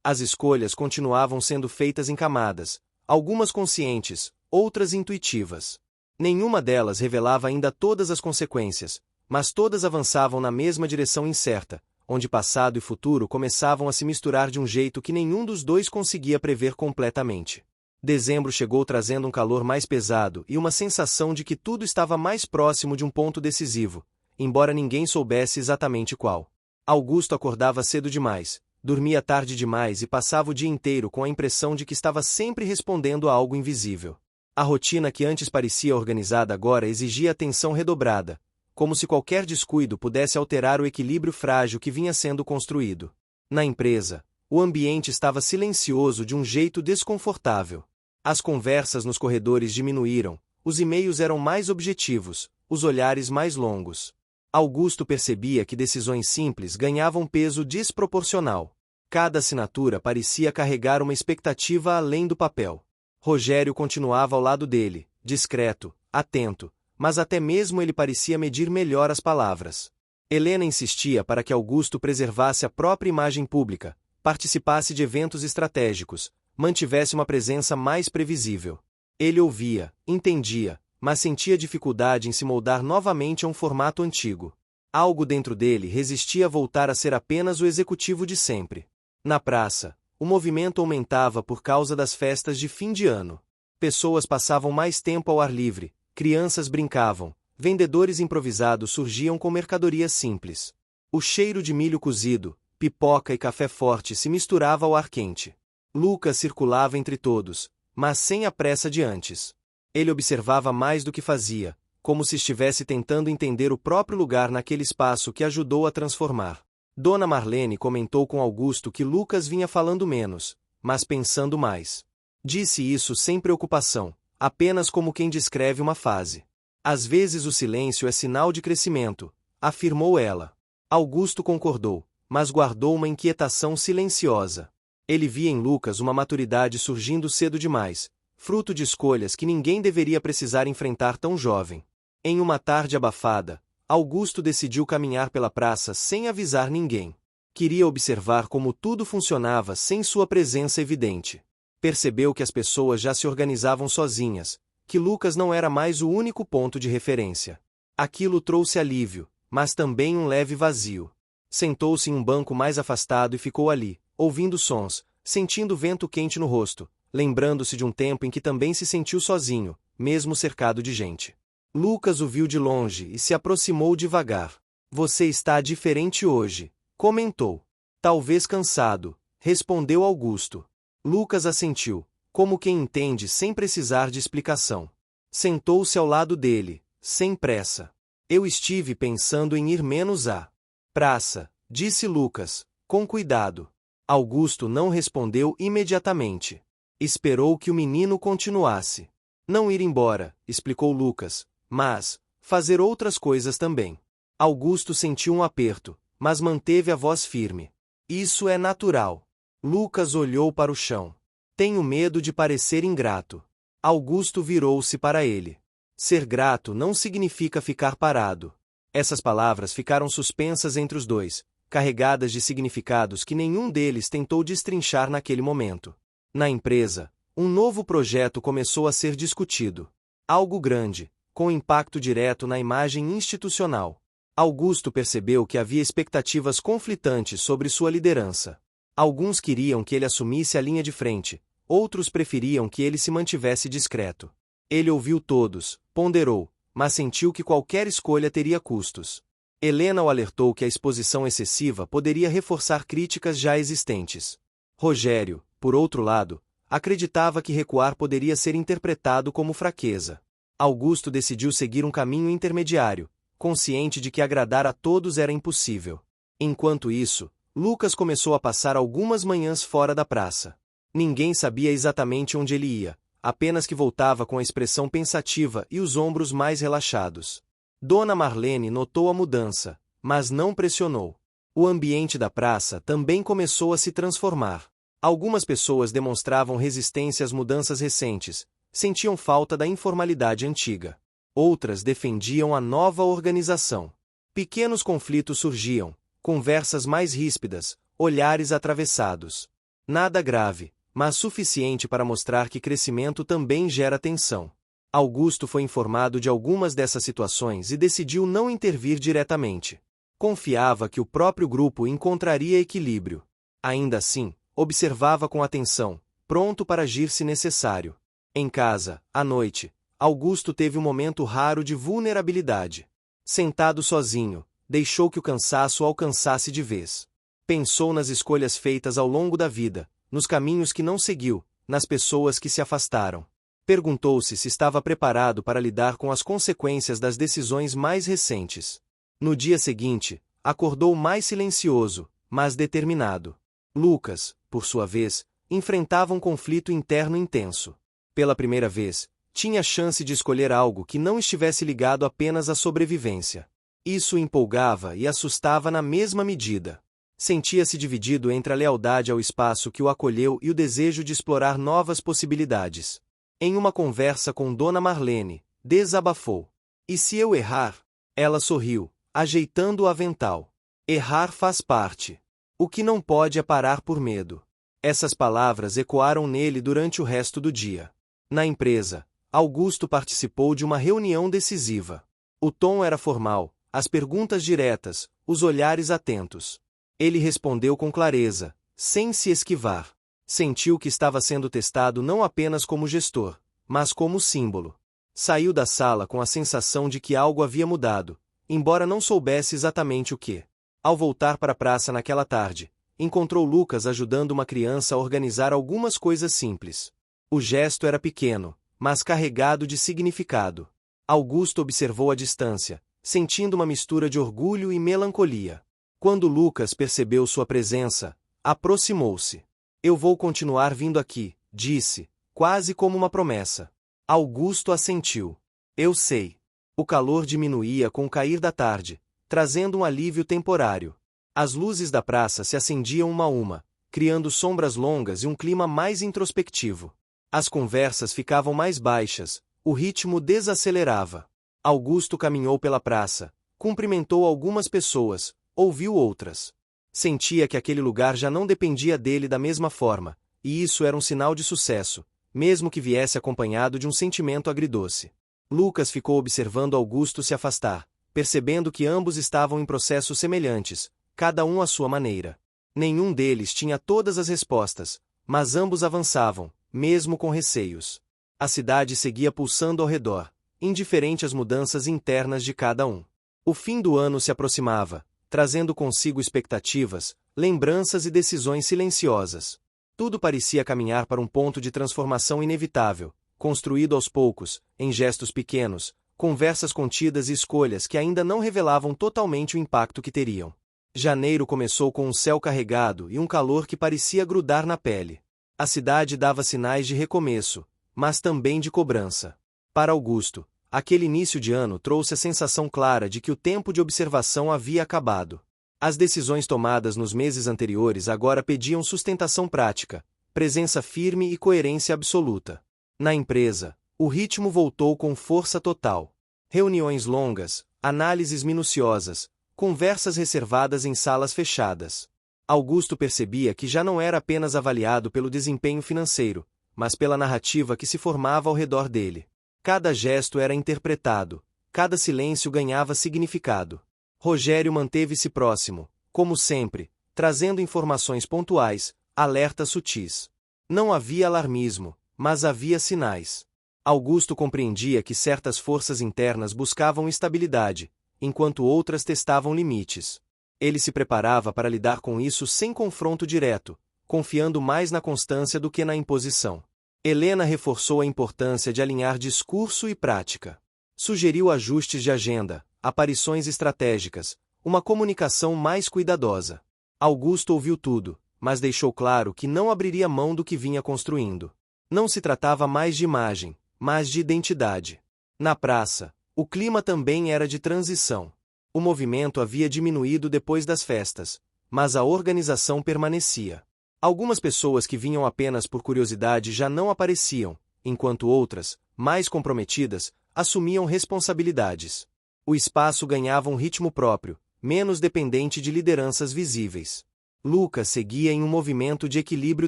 As escolhas continuavam sendo feitas em camadas, algumas conscientes, outras intuitivas. Nenhuma delas revelava ainda todas as consequências, mas todas avançavam na mesma direção incerta, onde passado e futuro começavam a se misturar de um jeito que nenhum dos dois conseguia prever completamente. Dezembro chegou trazendo um calor mais pesado e uma sensação de que tudo estava mais próximo de um ponto decisivo, embora ninguém soubesse exatamente qual. Augusto acordava cedo demais, dormia tarde demais e passava o dia inteiro com a impressão de que estava sempre respondendo a algo invisível. A rotina que antes parecia organizada agora exigia atenção redobrada, como se qualquer descuido pudesse alterar o equilíbrio frágil que vinha sendo construído. Na empresa, o ambiente estava silencioso de um jeito desconfortável. As conversas nos corredores diminuíram, os e-mails eram mais objetivos, os olhares mais longos. Augusto percebia que decisões simples ganhavam peso desproporcional. Cada assinatura parecia carregar uma expectativa além do papel. Rogério continuava ao lado dele, discreto, atento, mas até mesmo ele parecia medir melhor as palavras. Helena insistia para que Augusto preservasse a própria imagem pública, participasse de eventos estratégicos, mantivesse uma presença mais previsível. Ele ouvia, entendia, mas sentia dificuldade em se moldar novamente a um formato antigo. Algo dentro dele resistia a voltar a ser apenas o executivo de sempre. Na praça, o movimento aumentava por causa das festas de fim de ano. Pessoas passavam mais tempo ao ar livre, crianças brincavam, vendedores improvisados surgiam com mercadorias simples. O cheiro de milho cozido, pipoca e café forte se misturava ao ar quente. Lucas circulava entre todos, mas sem a pressa de antes. Ele observava mais do que fazia, como se estivesse tentando entender o próprio lugar naquele espaço que ajudou a transformar. Dona Marlene comentou com Augusto que Lucas vinha falando menos, mas pensando mais. Disse isso sem preocupação, apenas como quem descreve uma fase. Às vezes o silêncio é sinal de crescimento, afirmou ela. Augusto concordou, mas guardou uma inquietação silenciosa. Ele via em Lucas uma maturidade surgindo cedo demais, fruto de escolhas que ninguém deveria precisar enfrentar tão jovem. Em uma tarde abafada, Augusto decidiu caminhar pela praça sem avisar ninguém. Queria observar como tudo funcionava sem sua presença evidente. Percebeu que as pessoas já se organizavam sozinhas, que Lucas não era mais o único ponto de referência. Aquilo trouxe alívio, mas também um leve vazio. Sentou-se em um banco mais afastado e ficou ali, ouvindo sons, sentindo o vento quente no rosto, lembrando-se de um tempo em que também se sentiu sozinho, mesmo cercado de gente. Lucas o viu de longe e se aproximou devagar. Você está diferente hoje, comentou. Talvez cansado, respondeu Augusto. Lucas assentiu, como quem entende sem precisar de explicação. Sentou-se ao lado dele, sem pressa. Eu estive pensando em ir menos à praça, disse Lucas, com cuidado. Augusto não respondeu imediatamente. Esperou que o menino continuasse. Não ir embora, explicou Lucas, mas fazer outras coisas também. Augusto sentiu um aperto, mas manteve a voz firme. Isso é natural. Lucas olhou para o chão. Tenho medo de parecer ingrato. Augusto virou-se para ele. Ser grato não significa ficar parado. Essas palavras ficaram suspensas entre os dois, carregadas de significados que nenhum deles tentou destrinchar naquele momento. Na empresa, um novo projeto começou a ser discutido. Algo grande, com impacto direto na imagem institucional. Augusto percebeu que havia expectativas conflitantes sobre sua liderança. Alguns queriam que ele assumisse a linha de frente, outros preferiam que ele se mantivesse discreto. Ele ouviu todos, ponderou, mas sentiu que qualquer escolha teria custos. Helena o alertou que a exposição excessiva poderia reforçar críticas já existentes. Rogério, por outro lado, acreditava que recuar poderia ser interpretado como fraqueza. Augusto decidiu seguir um caminho intermediário, consciente de que agradar a todos era impossível. Enquanto isso, Lucas começou a passar algumas manhãs fora da praça. Ninguém sabia exatamente onde ele ia, apenas que voltava com a expressão pensativa e os ombros mais relaxados. Dona Marlene notou a mudança, mas não pressionou. O ambiente da praça também começou a se transformar. Algumas pessoas demonstravam resistência às mudanças recentes, sentiam falta da informalidade antiga. Outras defendiam a nova organização. Pequenos conflitos surgiam, conversas mais ríspidas, olhares atravessados. Nada grave, mas suficiente para mostrar que crescimento também gera tensão. Augusto foi informado de algumas dessas situações e decidiu não intervir diretamente. Confiava que o próprio grupo encontraria equilíbrio. Ainda assim, observava com atenção, pronto para agir se necessário. Em casa, à noite, Augusto teve um momento raro de vulnerabilidade. Sentado sozinho, deixou que o cansaço o alcançasse de vez. Pensou nas escolhas feitas ao longo da vida, nos caminhos que não seguiu, nas pessoas que se afastaram. Perguntou-se se estava preparado para lidar com as consequências das decisões mais recentes. No dia seguinte, acordou mais silencioso, mas determinado. Lucas, por sua vez, enfrentava um conflito interno intenso. Pela primeira vez, tinha chance de escolher algo que não estivesse ligado apenas à sobrevivência. Isso o empolgava e assustava na mesma medida. Sentia-se dividido entre a lealdade ao espaço que o acolheu e o desejo de explorar novas possibilidades. Em uma conversa com Dona Marlene, desabafou. E se eu errar? Ela sorriu, ajeitando o avental. Errar faz parte. O que não pode é parar por medo. Essas palavras ecoaram nele durante o resto do dia. Na empresa, Augusto participou de uma reunião decisiva. O tom era formal, as perguntas diretas, os olhares atentos. Ele respondeu com clareza, sem se esquivar. Sentiu que estava sendo testado não apenas como gestor, mas como símbolo. Saiu da sala com a sensação de que algo havia mudado, embora não soubesse exatamente o que. Ao voltar para a praça naquela tarde, encontrou Lucas ajudando uma criança a organizar algumas coisas simples. O gesto era pequeno, mas carregado de significado. Augusto observou à distância, sentindo uma mistura de orgulho e melancolia. Quando Lucas percebeu sua presença, aproximou-se. Eu vou continuar vindo aqui, disse, quase como uma promessa. Augusto assentiu. Eu sei. O calor diminuía com o cair da tarde, trazendo um alívio temporário. As luzes da praça se acendiam uma a uma, criando sombras longas e um clima mais introspectivo. As conversas ficavam mais baixas, o ritmo desacelerava. Augusto caminhou pela praça, cumprimentou algumas pessoas, ouviu outras. Sentia que aquele lugar já não dependia dele da mesma forma, e isso era um sinal de sucesso, mesmo que viesse acompanhado de um sentimento agridoce. Lucas ficou observando Augusto se afastar, percebendo que ambos estavam em processos semelhantes, cada um à sua maneira. Nenhum deles tinha todas as respostas, mas ambos avançavam, mesmo com receios. A cidade seguia pulsando ao redor, indiferente às mudanças internas de cada um. O fim do ano se aproximava, trazendo consigo expectativas, lembranças e decisões silenciosas. Tudo parecia caminhar para um ponto de transformação inevitável, construído aos poucos, em gestos pequenos, conversas contidas e escolhas que ainda não revelavam totalmente o impacto que teriam. Janeiro começou com um céu carregado e um calor que parecia grudar na pele. A cidade dava sinais de recomeço, mas também de cobrança. Para Augusto, aquele início de ano trouxe a sensação clara de que o tempo de observação havia acabado. As decisões tomadas nos meses anteriores agora pediam sustentação prática, presença firme e coerência absoluta. Na empresa, o ritmo voltou com força total. Reuniões longas, análises minuciosas, conversas reservadas em salas fechadas. Augusto percebia que já não era apenas avaliado pelo desempenho financeiro, mas pela narrativa que se formava ao redor dele. Cada gesto era interpretado, cada silêncio ganhava significado. Rogério manteve-se próximo, como sempre, trazendo informações pontuais, alertas sutis. Não havia alarmismo, mas havia sinais. Augusto compreendia que certas forças internas buscavam estabilidade, enquanto outras testavam limites. Ele se preparava para lidar com isso sem confronto direto, confiando mais na constância do que na imposição. Helena reforçou a importância de alinhar discurso e prática. Sugeriu ajustes de agenda, aparições estratégicas, uma comunicação mais cuidadosa. Augusto ouviu tudo, mas deixou claro que não abriria mão do que vinha construindo. Não se tratava mais de imagem, mas de identidade. Na praça, o clima também era de transição. O movimento havia diminuído depois das festas, mas a organização permanecia. Algumas pessoas que vinham apenas por curiosidade já não apareciam, enquanto outras, mais comprometidas, assumiam responsabilidades. O espaço ganhava um ritmo próprio, menos dependente de lideranças visíveis. Lucas seguia em um movimento de equilíbrio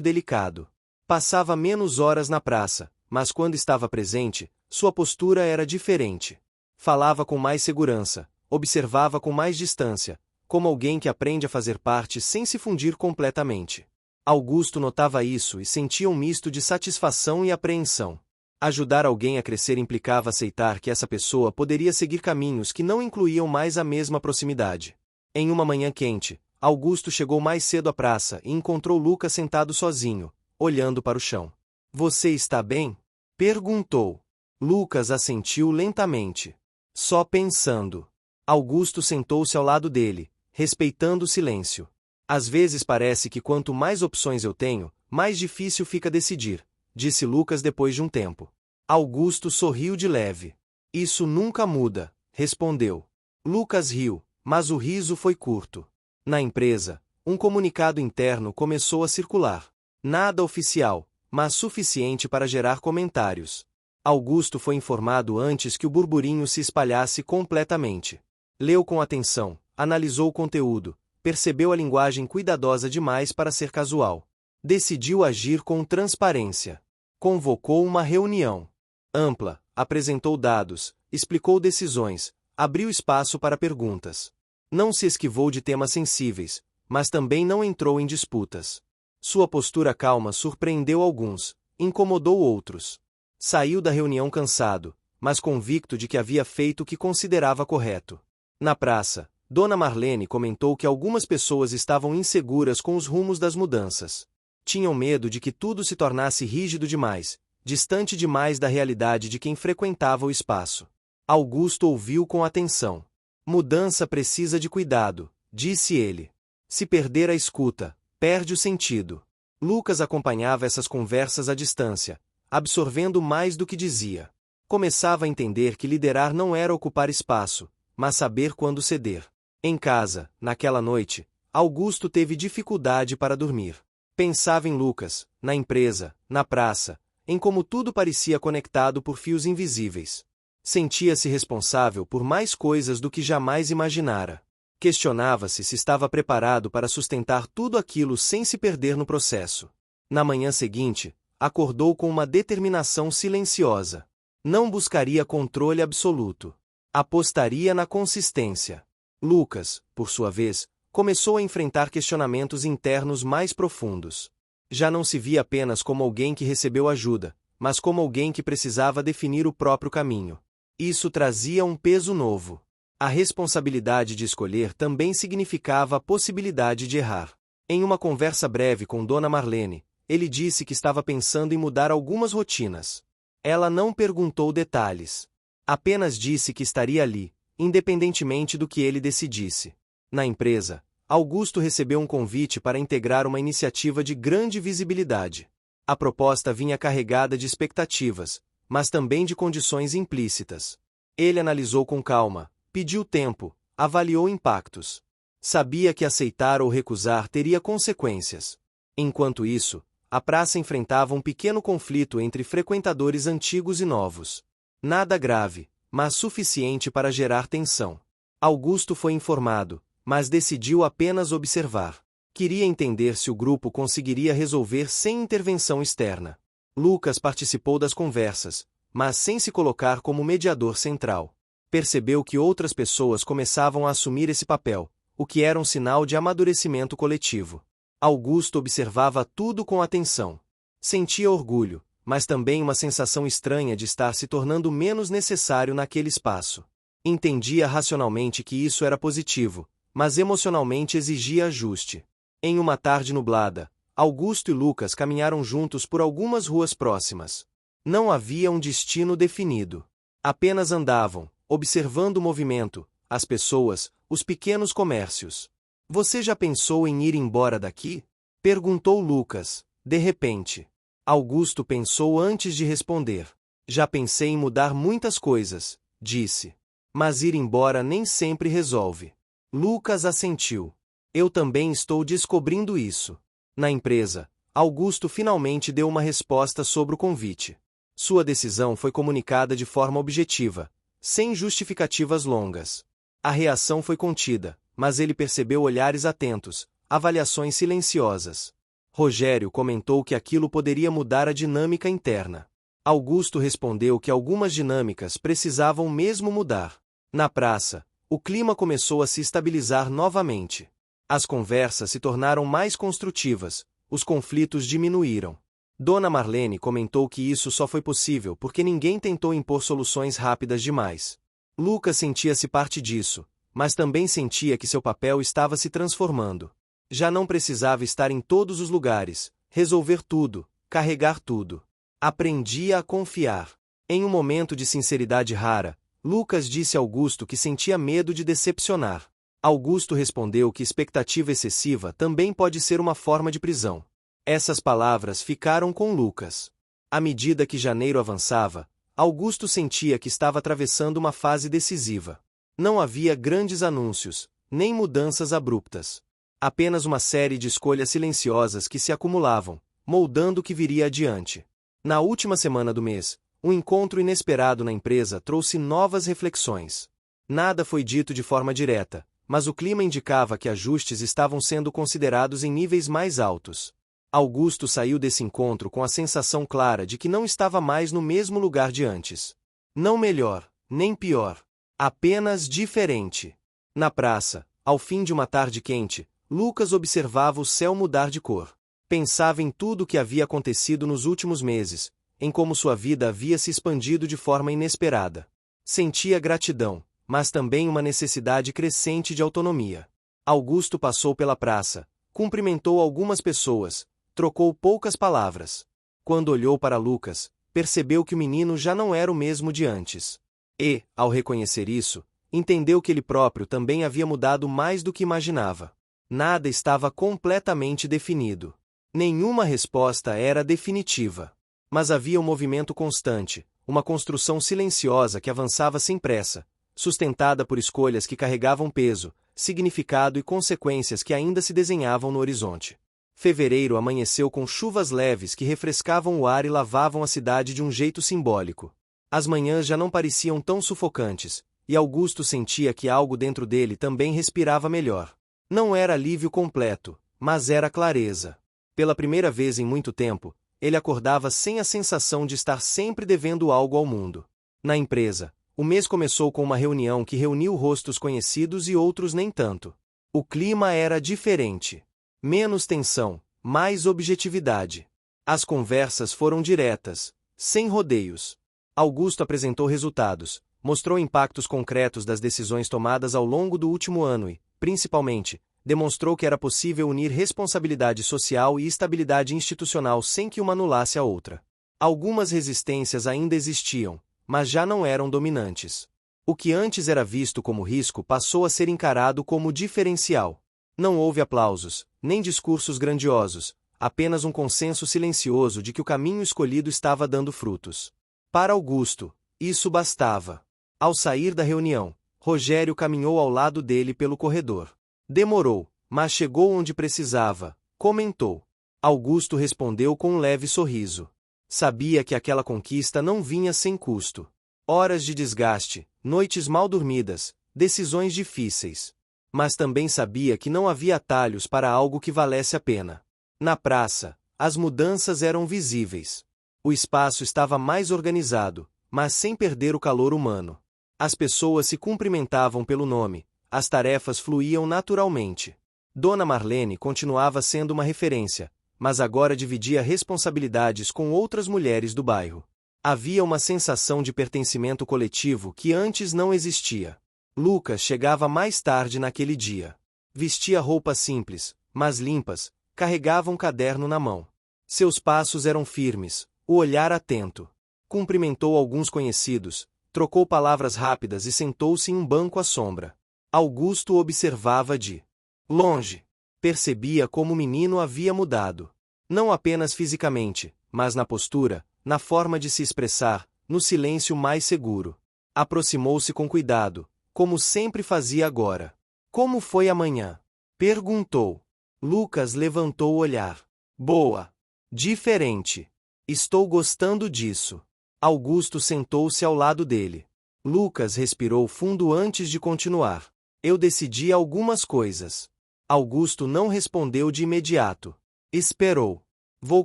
delicado. Passava menos horas na praça, mas quando estava presente, sua postura era diferente. Falava com mais segurança, observava com mais distância, como alguém que aprende a fazer parte sem se fundir completamente. Augusto notava isso e sentia um misto de satisfação e apreensão. Ajudar alguém a crescer implicava aceitar que essa pessoa poderia seguir caminhos que não incluíam mais a mesma proximidade. Em uma manhã quente, Augusto chegou mais cedo à praça e encontrou Lucas sentado sozinho, olhando para o chão. "Você está bem?" perguntou. Lucas assentiu lentamente. Só pensando. Augusto sentou-se ao lado dele, respeitando o silêncio. "Às vezes parece que quanto mais opções eu tenho, mais difícil fica decidir", disse Lucas depois de um tempo. Augusto sorriu de leve. "Isso nunca muda", respondeu. Lucas riu, mas o riso foi curto. Na empresa, um comunicado interno começou a circular. Nada oficial, mas suficiente para gerar comentários. Augusto foi informado antes que o burburinho se espalhasse completamente. Leu com atenção, analisou o conteúdo, percebeu a linguagem cuidadosa demais para ser casual. Decidiu agir com transparência. Convocou uma reunião ampla, apresentou dados, explicou decisões, abriu espaço para perguntas. Não se esquivou de temas sensíveis, mas também não entrou em disputas. Sua postura calma surpreendeu alguns, incomodou outros. Saiu da reunião cansado, mas convicto de que havia feito o que considerava correto. Na praça, Dona Marlene comentou que algumas pessoas estavam inseguras com os rumos das mudanças. Tinham medo de que tudo se tornasse rígido demais, distante demais da realidade de quem frequentava o espaço. Augusto ouviu com atenção. Mudança precisa de cuidado, disse ele. Se perder a escuta, perde o sentido. Lucas acompanhava essas conversas à distância, absorvendo mais do que dizia. Começava a entender que liderar não era ocupar espaço, mas saber quando ceder. Em casa, naquela noite, Augusto teve dificuldade para dormir. Pensava em Lucas, na empresa, na praça, em como tudo parecia conectado por fios invisíveis. Sentia-se responsável por mais coisas do que jamais imaginara. Questionava-se se estava preparado para sustentar tudo aquilo sem se perder no processo. Na manhã seguinte, acordou com uma determinação silenciosa. Não buscaria controle absoluto. Apostaria na consistência. Lucas, por sua vez, começou a enfrentar questionamentos internos mais profundos. Já não se via apenas como alguém que recebeu ajuda, mas como alguém que precisava definir o próprio caminho. Isso trazia um peso novo. A responsabilidade de escolher também significava a possibilidade de errar. Em uma conversa breve com Dona Marlene, ele disse que estava pensando em mudar algumas rotinas. Ela não perguntou detalhes. Apenas disse que estaria ali, independentemente do que ele decidisse. Na empresa, Augusto recebeu um convite para integrar uma iniciativa de grande visibilidade. A proposta vinha carregada de expectativas, mas também de condições implícitas. Ele analisou com calma, pediu tempo, avaliou impactos. Sabia que aceitar ou recusar teria consequências. Enquanto isso, a praça enfrentava um pequeno conflito entre frequentadores antigos e novos. Nada grave, mas suficiente para gerar tensão. Augusto foi informado, mas decidiu apenas observar. Queria entender se o grupo conseguiria resolver sem intervenção externa. Lucas participou das conversas, mas sem se colocar como mediador central. Percebeu que outras pessoas começavam a assumir esse papel, o que era um sinal de amadurecimento coletivo. Augusto observava tudo com atenção. Sentia orgulho, mas também uma sensação estranha de estar se tornando menos necessário naquele espaço. Entendia racionalmente que isso era positivo, mas emocionalmente exigia ajuste. Em uma tarde nublada, Augusto e Lucas caminharam juntos por algumas ruas próximas. Não havia um destino definido. Apenas andavam, observando o movimento, as pessoas, os pequenos comércios. Você já pensou em ir embora daqui? Perguntou Lucas, de repente. Augusto pensou antes de responder. Já pensei em mudar muitas coisas, disse. Mas ir embora nem sempre resolve. Lucas assentiu. Eu também estou descobrindo isso. Na empresa, Augusto finalmente deu uma resposta sobre o convite. Sua decisão foi comunicada de forma objetiva, sem justificativas longas. A reação foi contida, mas ele percebeu olhares atentos, avaliações silenciosas. Rogério comentou que aquilo poderia mudar a dinâmica interna. Augusto respondeu que algumas dinâmicas precisavam mesmo mudar. Na praça, o clima começou a se estabilizar novamente. As conversas se tornaram mais construtivas, os conflitos diminuíram. Dona Marlene comentou que isso só foi possível porque ninguém tentou impor soluções rápidas demais. Lucas sentia-se parte disso, mas também sentia que seu papel estava se transformando. Já não precisava estar em todos os lugares, resolver tudo, carregar tudo. Aprendia a confiar. Em um momento de sinceridade rara, Lucas disse a Augusto que sentia medo de decepcionar. Augusto respondeu que expectativa excessiva também pode ser uma forma de prisão. Essas palavras ficaram com Lucas. À medida que janeiro avançava, Augusto sentia que estava atravessando uma fase decisiva. Não havia grandes anúncios, nem mudanças abruptas. Apenas uma série de escolhas silenciosas que se acumulavam, moldando o que viria adiante. Na última semana do mês, um encontro inesperado na empresa trouxe novas reflexões. Nada foi dito de forma direta, mas o clima indicava que ajustes estavam sendo considerados em níveis mais altos. Augusto saiu desse encontro com a sensação clara de que não estava mais no mesmo lugar de antes. Não melhor, nem pior. Apenas diferente. Na praça, ao fim de uma tarde quente, Lucas observava o céu mudar de cor. Pensava em tudo o que havia acontecido nos últimos meses, em como sua vida havia se expandido de forma inesperada. Sentia gratidão, mas também uma necessidade crescente de autonomia. Augusto passou pela praça, cumprimentou algumas pessoas, trocou poucas palavras. Quando olhou para Lucas, percebeu que o menino já não era o mesmo de antes. E, ao reconhecer isso, entendeu que ele próprio também havia mudado mais do que imaginava. Nada estava completamente definido. Nenhuma resposta era definitiva. Mas havia um movimento constante, uma construção silenciosa que avançava sem pressa, sustentada por escolhas que carregavam peso, significado e consequências que ainda se desenhavam no horizonte. Fevereiro amanheceu com chuvas leves que refrescavam o ar e lavavam a cidade de um jeito simbólico. As manhãs já não pareciam tão sufocantes, e Augusto sentia que algo dentro dele também respirava melhor. Não era alívio completo, mas era clareza. Pela primeira vez em muito tempo, ele acordava sem a sensação de estar sempre devendo algo ao mundo. Na empresa, o mês começou com uma reunião que reuniu rostos conhecidos e outros nem tanto. O clima era diferente. Menos tensão, mais objetividade. As conversas foram diretas, sem rodeios. Augusto apresentou resultados, mostrou impactos concretos das decisões tomadas ao longo do último ano e, principalmente, demonstrou que era possível unir responsabilidade social e estabilidade institucional sem que uma anulasse a outra. Algumas resistências ainda existiam, mas já não eram dominantes. O que antes era visto como risco passou a ser encarado como diferencial. Não houve aplausos, nem discursos grandiosos, apenas um consenso silencioso de que o caminho escolhido estava dando frutos. Para Augusto, isso bastava. Ao sair da reunião, Rogério caminhou ao lado dele pelo corredor. Demorou, mas chegou onde precisava, comentou. Augusto respondeu com um leve sorriso. Sabia que aquela conquista não vinha sem custo. Horas de desgaste, noites mal dormidas, decisões difíceis. Mas também sabia que não havia atalhos para algo que valesse a pena. Na praça, as mudanças eram visíveis. O espaço estava mais organizado, mas sem perder o calor humano. As pessoas se cumprimentavam pelo nome, as tarefas fluíam naturalmente. Dona Marlene continuava sendo uma referência, mas agora dividia responsabilidades com outras mulheres do bairro. Havia uma sensação de pertencimento coletivo que antes não existia. Lucas chegava mais tarde naquele dia. Vestia roupas simples, mas limpas, carregava um caderno na mão. Seus passos eram firmes, o olhar atento. Cumprimentou alguns conhecidos, trocou palavras rápidas e sentou-se em um banco à sombra. Augusto observava de longe. Percebia como o menino havia mudado. Não apenas fisicamente, mas na postura, na forma de se expressar, no silêncio mais seguro. Aproximou-se com cuidado, como sempre fazia agora. Como foi amanhã? Perguntou. Lucas levantou o olhar. Boa. Diferente. Estou gostando disso. Augusto sentou-se ao lado dele. Lucas respirou fundo antes de continuar. Eu decidi algumas coisas. Augusto não respondeu de imediato. Esperou. Vou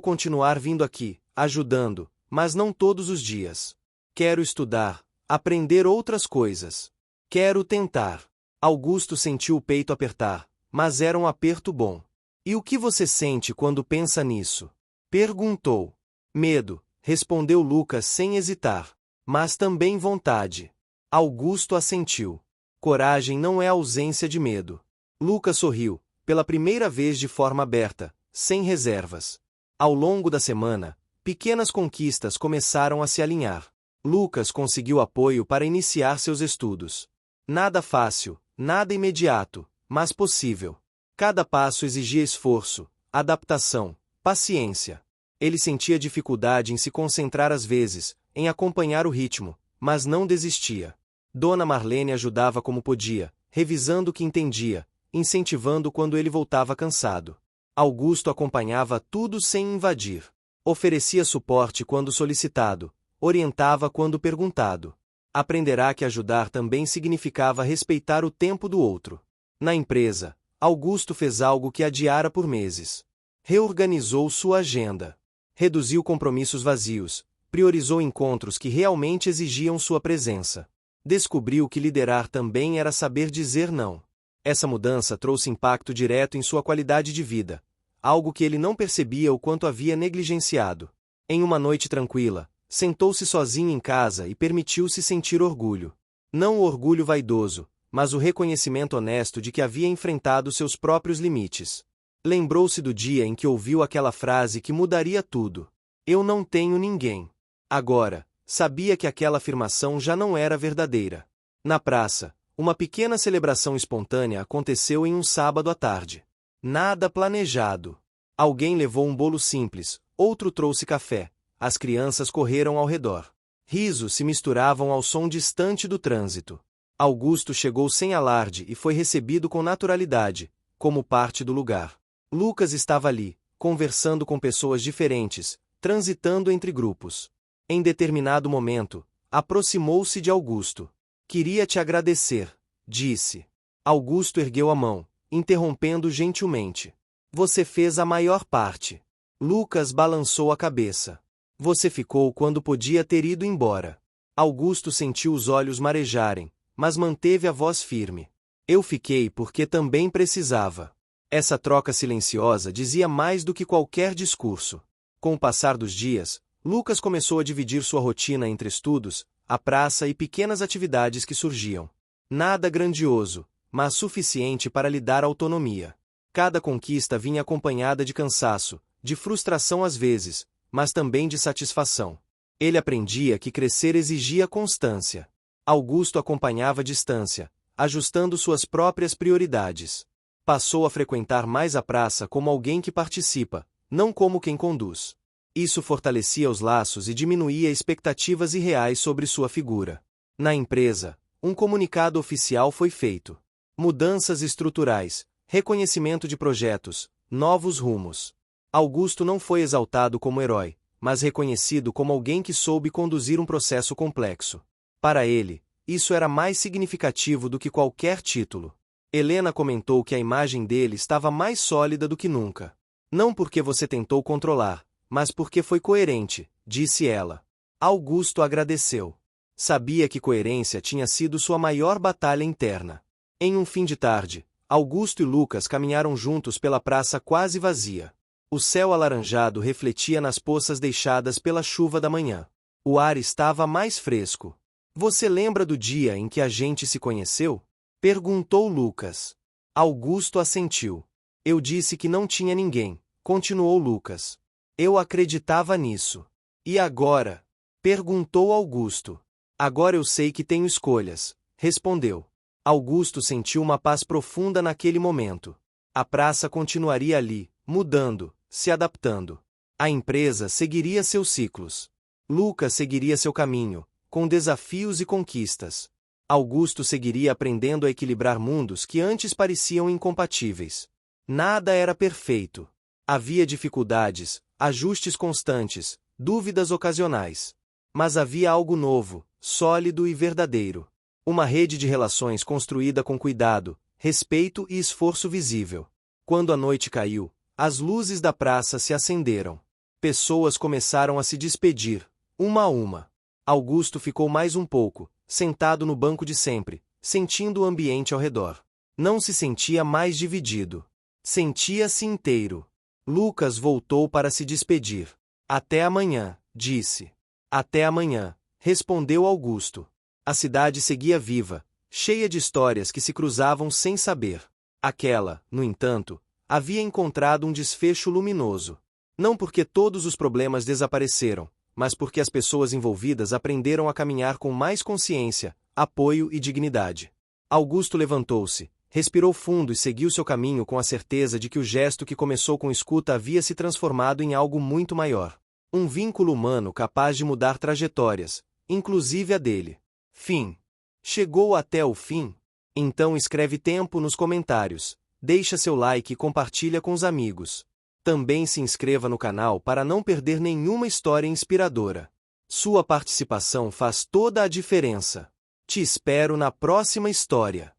continuar vindo aqui, ajudando, mas não todos os dias. Quero estudar, aprender outras coisas. Quero tentar. Augusto sentiu o peito apertar, mas era um aperto bom. E o que você sente quando pensa nisso? Perguntou. Medo, respondeu Lucas sem hesitar. Mas também vontade. Augusto assentiu. Coragem não é ausência de medo. Lucas sorriu, pela primeira vez de forma aberta, sem reservas. Ao longo da semana, pequenas conquistas começaram a se alinhar. Lucas conseguiu apoio para iniciar seus estudos. Nada fácil, nada imediato, mas possível. Cada passo exigia esforço, adaptação, paciência. Ele sentia dificuldade em se concentrar às vezes, em acompanhar o ritmo, mas não desistia. Dona Marlene ajudava como podia, revisando o que entendia, incentivando quando ele voltava cansado. Augusto acompanhava tudo sem invadir. Oferecia suporte quando solicitado, orientava quando perguntado. Aprenderá que ajudar também significava respeitar o tempo do outro. Na empresa, Augusto fez algo que adiara por meses. Reorganizou sua agenda. Reduziu compromissos vazios, priorizou encontros que realmente exigiam sua presença. Descobriu que liderar também era saber dizer não. Essa mudança trouxe impacto direto em sua qualidade de vida, algo que ele não percebia o quanto havia negligenciado. Em uma noite tranquila, sentou-se sozinho em casa e permitiu-se sentir orgulho. Não o orgulho vaidoso, mas o reconhecimento honesto de que havia enfrentado seus próprios limites. Lembrou-se do dia em que ouviu aquela frase que mudaria tudo. Eu não tenho ninguém. Agora, sabia que aquela afirmação já não era verdadeira. Na praça, uma pequena celebração espontânea aconteceu em um sábado à tarde. Nada planejado. Alguém levou um bolo simples, outro trouxe café. As crianças correram ao redor. Risos se misturavam ao som distante do trânsito. Augusto chegou sem alarde e foi recebido com naturalidade, como parte do lugar. Lucas estava ali, conversando com pessoas diferentes, transitando entre grupos. Em determinado momento, aproximou-se de Augusto. Queria te agradecer, disse. Augusto ergueu a mão, interrompendo gentilmente. Você fez a maior parte. Lucas balançou a cabeça. Você ficou quando podia ter ido embora. Augusto sentiu os olhos marejarem, mas manteve a voz firme. Eu fiquei porque também precisava. Essa troca silenciosa dizia mais do que qualquer discurso. Com o passar dos dias, Lucas começou a dividir sua rotina entre estudos, a praça e pequenas atividades que surgiam. Nada grandioso, mas suficiente para lhe dar autonomia. Cada conquista vinha acompanhada de cansaço, de frustração às vezes, mas também de satisfação. Ele aprendia que crescer exigia constância. Augusto acompanhava a distância, ajustando suas próprias prioridades. Passou a frequentar mais a praça como alguém que participa, não como quem conduz. Isso fortalecia os laços e diminuía expectativas irreais sobre sua figura. Na empresa, um comunicado oficial foi feito. Mudanças estruturais, reconhecimento de projetos, novos rumos. Augusto não foi exaltado como herói, mas reconhecido como alguém que soube conduzir um processo complexo. Para ele, isso era mais significativo do que qualquer título. Helena comentou que a imagem dele estava mais sólida do que nunca. Não porque você tentou controlar, mas porque foi coerente, disse ela. Augusto agradeceu. Sabia que coerência tinha sido sua maior batalha interna. Em um fim de tarde, Augusto e Lucas caminharam juntos pela praça quase vazia. O céu alaranjado refletia nas poças deixadas pela chuva da manhã. O ar estava mais fresco. Você lembra do dia em que a gente se conheceu? Perguntou Lucas. Augusto assentiu. Eu disse que não tinha ninguém, continuou Lucas. Eu acreditava nisso. E agora? Perguntou Augusto. Agora eu sei que tenho escolhas, respondeu. Augusto sentiu uma paz profunda naquele momento. A praça continuaria ali, mudando, se adaptando. A empresa seguiria seus ciclos. Lucas seguiria seu caminho, com desafios e conquistas. Augusto seguiria aprendendo a equilibrar mundos que antes pareciam incompatíveis. Nada era perfeito. Havia dificuldades, ajustes constantes, dúvidas ocasionais. Mas havia algo novo, sólido e verdadeiro. Uma rede de relações construída com cuidado, respeito e esforço visível. Quando a noite caiu, as luzes da praça se acenderam. Pessoas começaram a se despedir, uma a uma. Augusto ficou mais um pouco, sentado no banco de sempre, sentindo o ambiente ao redor. Não se sentia mais dividido. Sentia-se inteiro. Lucas voltou para se despedir. Até amanhã, disse. Até amanhã, respondeu Augusto. A cidade seguia viva, cheia de histórias que se cruzavam sem saber. Aquela, no entanto, havia encontrado um desfecho luminoso. Não porque todos os problemas desapareceram, mas porque as pessoas envolvidas aprenderam a caminhar com mais consciência, apoio e dignidade. Augusto levantou-se, respirou fundo e seguiu seu caminho com a certeza de que o gesto que começou com escuta havia se transformado em algo muito maior. Um vínculo humano capaz de mudar trajetórias, inclusive a dele. Fim. Chegou até o fim? Então escreve tempo nos comentários, deixa seu like e compartilha com os amigos. Também se inscreva no canal para não perder nenhuma história inspiradora. Sua participação faz toda a diferença. Te espero na próxima história.